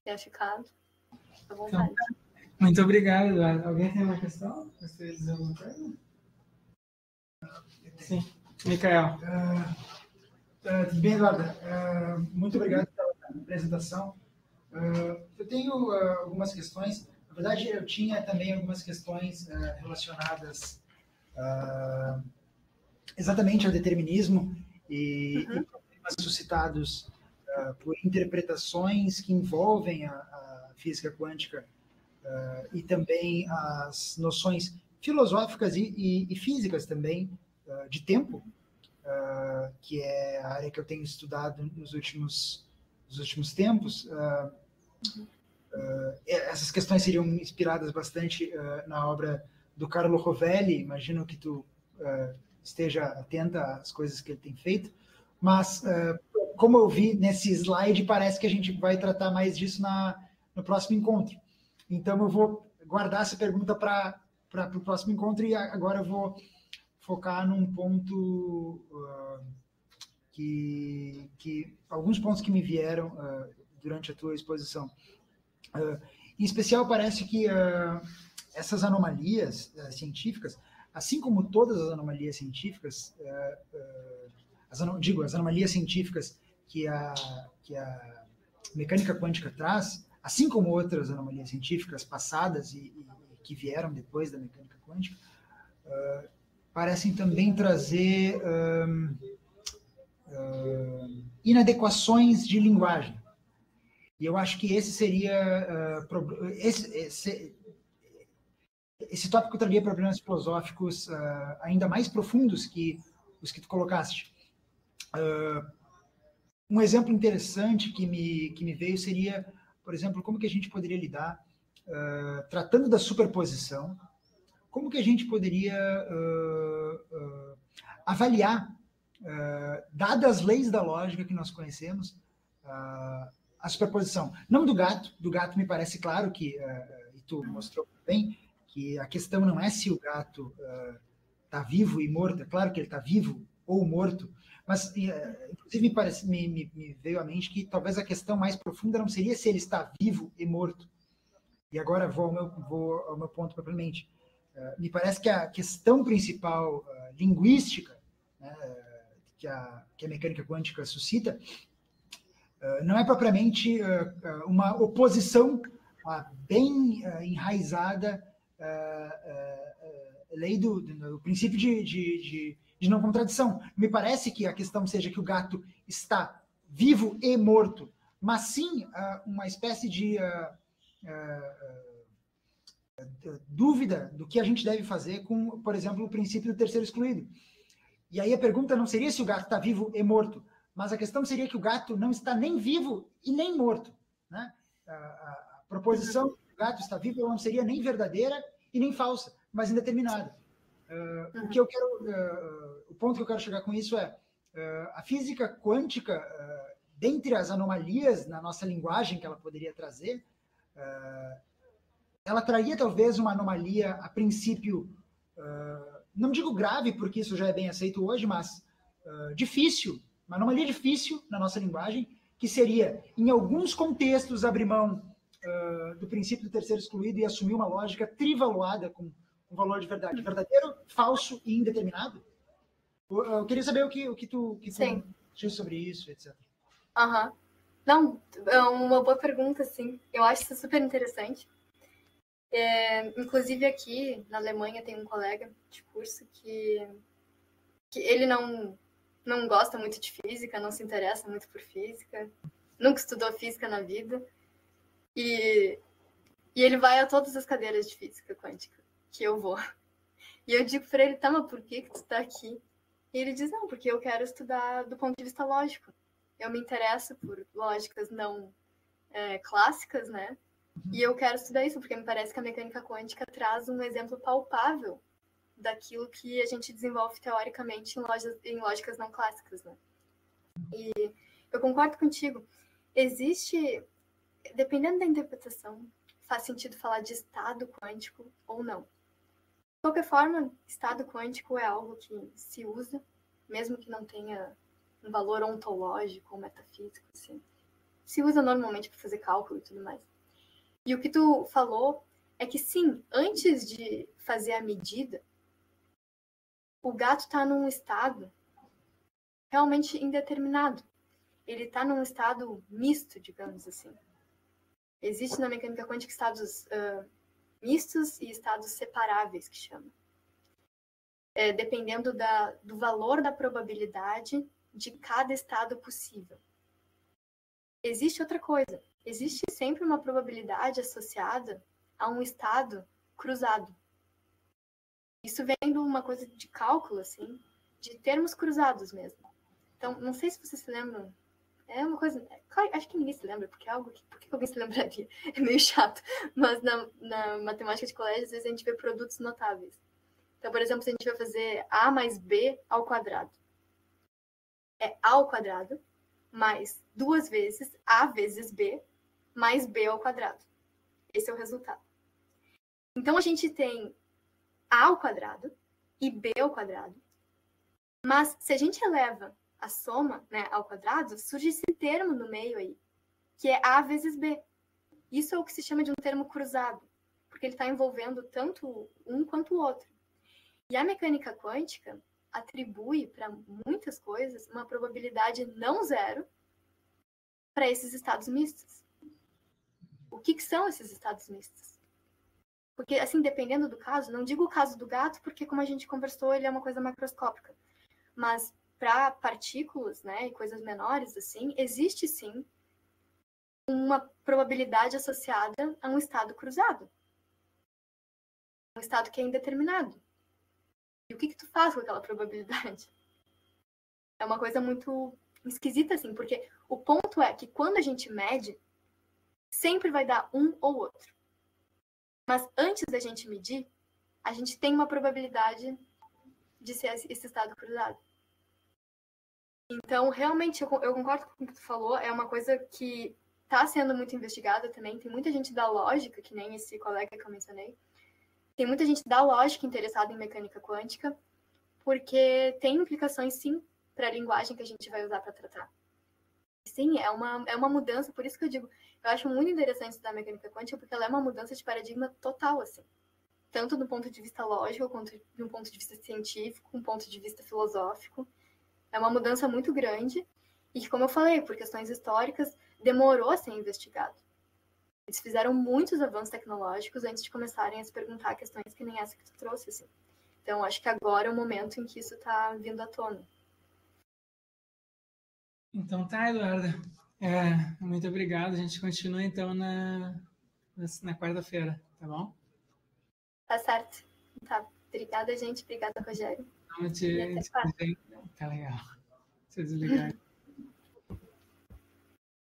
tenha ficado, à vontade. Então, muito obrigado, Eduardo. Alguém tem uma questão? Você dizer alguma coisa? Sim, Micael. Tudo bem, Eduardo? Muito obrigado pela apresentação. Eu tenho algumas questões. Na verdade, eu tinha também algumas questões relacionadas exatamente ao determinismo e problemas suscitados por interpretações que envolvem a física quântica e também as noções filosóficas e físicas também de tempo, que é a área que eu tenho estudado nos últimos tempos. Essas questões seriam inspiradas bastante na obra do Carlo Rovelli. Imagino que tu esteja atenta às coisas que ele tem feito, mas como eu vi nesse slide, parece que a gente vai tratar mais disso no próximo encontro. Então eu vou guardar essa pergunta para o próximo encontro e agora eu vou focar num ponto que alguns pontos que me vieram durante a tua exposição. Em especial, parece que essas anomalias científicas, assim como todas as anomalias científicas, as anomalias científicas que a mecânica quântica traz, assim como outras anomalias científicas passadas e que vieram depois da mecânica quântica, parecem também trazer inadequações de linguagem. E eu acho que esse seria esse tópico traria problemas filosóficos ainda mais profundos que os que tu colocaste. Um exemplo interessante que me veio seria por exemplo, como que a gente poderia lidar, tratando da superposição, como que a gente poderia avaliar, dadas as leis da lógica que nós conhecemos, a superposição. Não do gato me parece claro que, e tu mostrou bem, que a questão não é se o gato está vivo e morto, é claro que ele está vivo ou morto, mas, inclusive, me veio à mente que talvez a questão mais profunda não seria se ele está vivo e morto. E agora vou ao meu ponto propriamente. Me parece que a questão principal linguística, né, que a mecânica quântica suscita não é propriamente uma oposição bem enraizada lei do princípio de não contradição. Me parece que a questão seja que o gato está vivo e morto, mas sim uma espécie de dúvida do que a gente deve fazer com, por exemplo, o princípio do terceiro excluído. E aí a pergunta não seria se o gato está vivo e morto, mas a questão seria que o gato não está nem vivo e nem morto, né? A proposição que o gato está vivo não seria nem verdadeira e nem falsa, mas indeterminada. O ponto que eu quero chegar com isso é a física quântica, dentre as anomalias na nossa linguagem que ela poderia trazer, ela traria talvez uma anomalia a princípio, não digo grave, porque isso já é bem aceito hoje, mas difícil, uma anomalia difícil na nossa linguagem, que seria, em alguns contextos, abrir mão do princípio do terceiro excluído e assumir uma lógica trivaluada com um valor de verdade, verdadeiro, falso e indeterminado. Eu queria saber o que tu achou sobre isso, etc. Não, é uma boa pergunta, sim. Eu acho isso super interessante. Inclusive aqui na Alemanha tem um colega de curso que ele não gosta muito de física, não se interessa muito por física, nunca estudou física na vida, e ele vai a todas as cadeiras de física quântica que eu vou. E eu digo para ele, tá, mas por que tu tá aqui? E ele diz, não, porque eu quero estudar do ponto de vista lógico. Eu me interesso por lógicas não clássicas, né? E eu quero estudar isso, porque me parece que a mecânica quântica traz um exemplo palpável daquilo que a gente desenvolve teoricamente em lógicas não clássicas, né? E eu concordo contigo. Existe, dependendo da interpretação, faz sentido falar de estado quântico ou não. De qualquer forma, estado quântico é algo que se usa, mesmo que não tenha um valor ontológico ou metafísico, assim. Se usa normalmente para fazer cálculo e tudo mais. E o que tu falou é que, sim, antes de fazer a medida, o gato está num estado realmente indeterminado. Ele está num estado misto, digamos assim. Existe na mecânica quântica estados mistos e estados separáveis, que chama. Dependendo do valor da probabilidade de cada estado possível. Existe outra coisa. Existe sempre uma probabilidade associada a um estado cruzado. Isso vem de uma coisa de cálculo, assim, de termos cruzados mesmo. Então, não sei se vocês se lembram. É uma coisa... Claro, acho que ninguém se lembra, porque é algo que... Por que alguém se lembraria? É meio chato. Mas na matemática de colégio, às vezes a gente vê produtos notáveis. Então, por exemplo, se a gente vai fazer A mais B ao quadrado. É A ao quadrado mais 2 vezes A vezes B mais B ao quadrado. Esse é o resultado. Então, a gente tem A ao quadrado e B ao quadrado. Mas, se a gente eleva a soma, né, ao quadrado, surge esse termo no meio aí, que é A vezes B. Isso é o que se chama de um termo cruzado, porque ele está envolvendo tanto um quanto o outro. E a mecânica quântica atribui para muitas coisas uma probabilidade não zero para esses estados mistos. O que são esses estados mistos? Porque, assim, dependendo do caso, não digo o caso do gato, porque, como a gente conversou, ele é uma coisa macroscópica. Mas, para partículas, né, e coisas menores, assim, existe, sim, uma probabilidade associada a um estado cruzado. Um estado que é indeterminado. E o que tu faz com aquela probabilidade? É uma coisa muito esquisita, assim, porque o ponto é que quando a gente mede, sempre vai dar um ou outro. Mas antes da gente medir, a gente tem uma probabilidade de ser esse estado cruzado. Então, realmente, eu concordo com o que tu falou, é uma coisa que está sendo muito investigada também. Tem muita gente da lógica, que nem esse colega que eu mencionei. Tem muita gente da lógica interessada em mecânica quântica, porque tem implicações, sim, para a linguagem que a gente vai usar para tratar. Sim, é uma mudança, por isso que eu digo, eu acho muito interessante estudar mecânica quântica, porque ela é uma mudança de paradigma total, assim. Tanto do ponto de vista lógico, quanto de um ponto de vista científico, um ponto de vista filosófico. É uma mudança muito grande e que, como eu falei, por questões históricas, demorou a ser investigado. Eles fizeram muitos avanços tecnológicos antes de começarem a se perguntar questões que nem essa que tu trouxe, assim. Então, acho que agora é o momento em que isso está vindo à tona. Então tá, Eduarda. Muito obrigado. A gente continua, então, na quarta-feira, tá bom? Tá certo. Tá. Obrigada, gente. Obrigada, Rogério. Vamos te... E até quarta. Tá legal. Se desligar.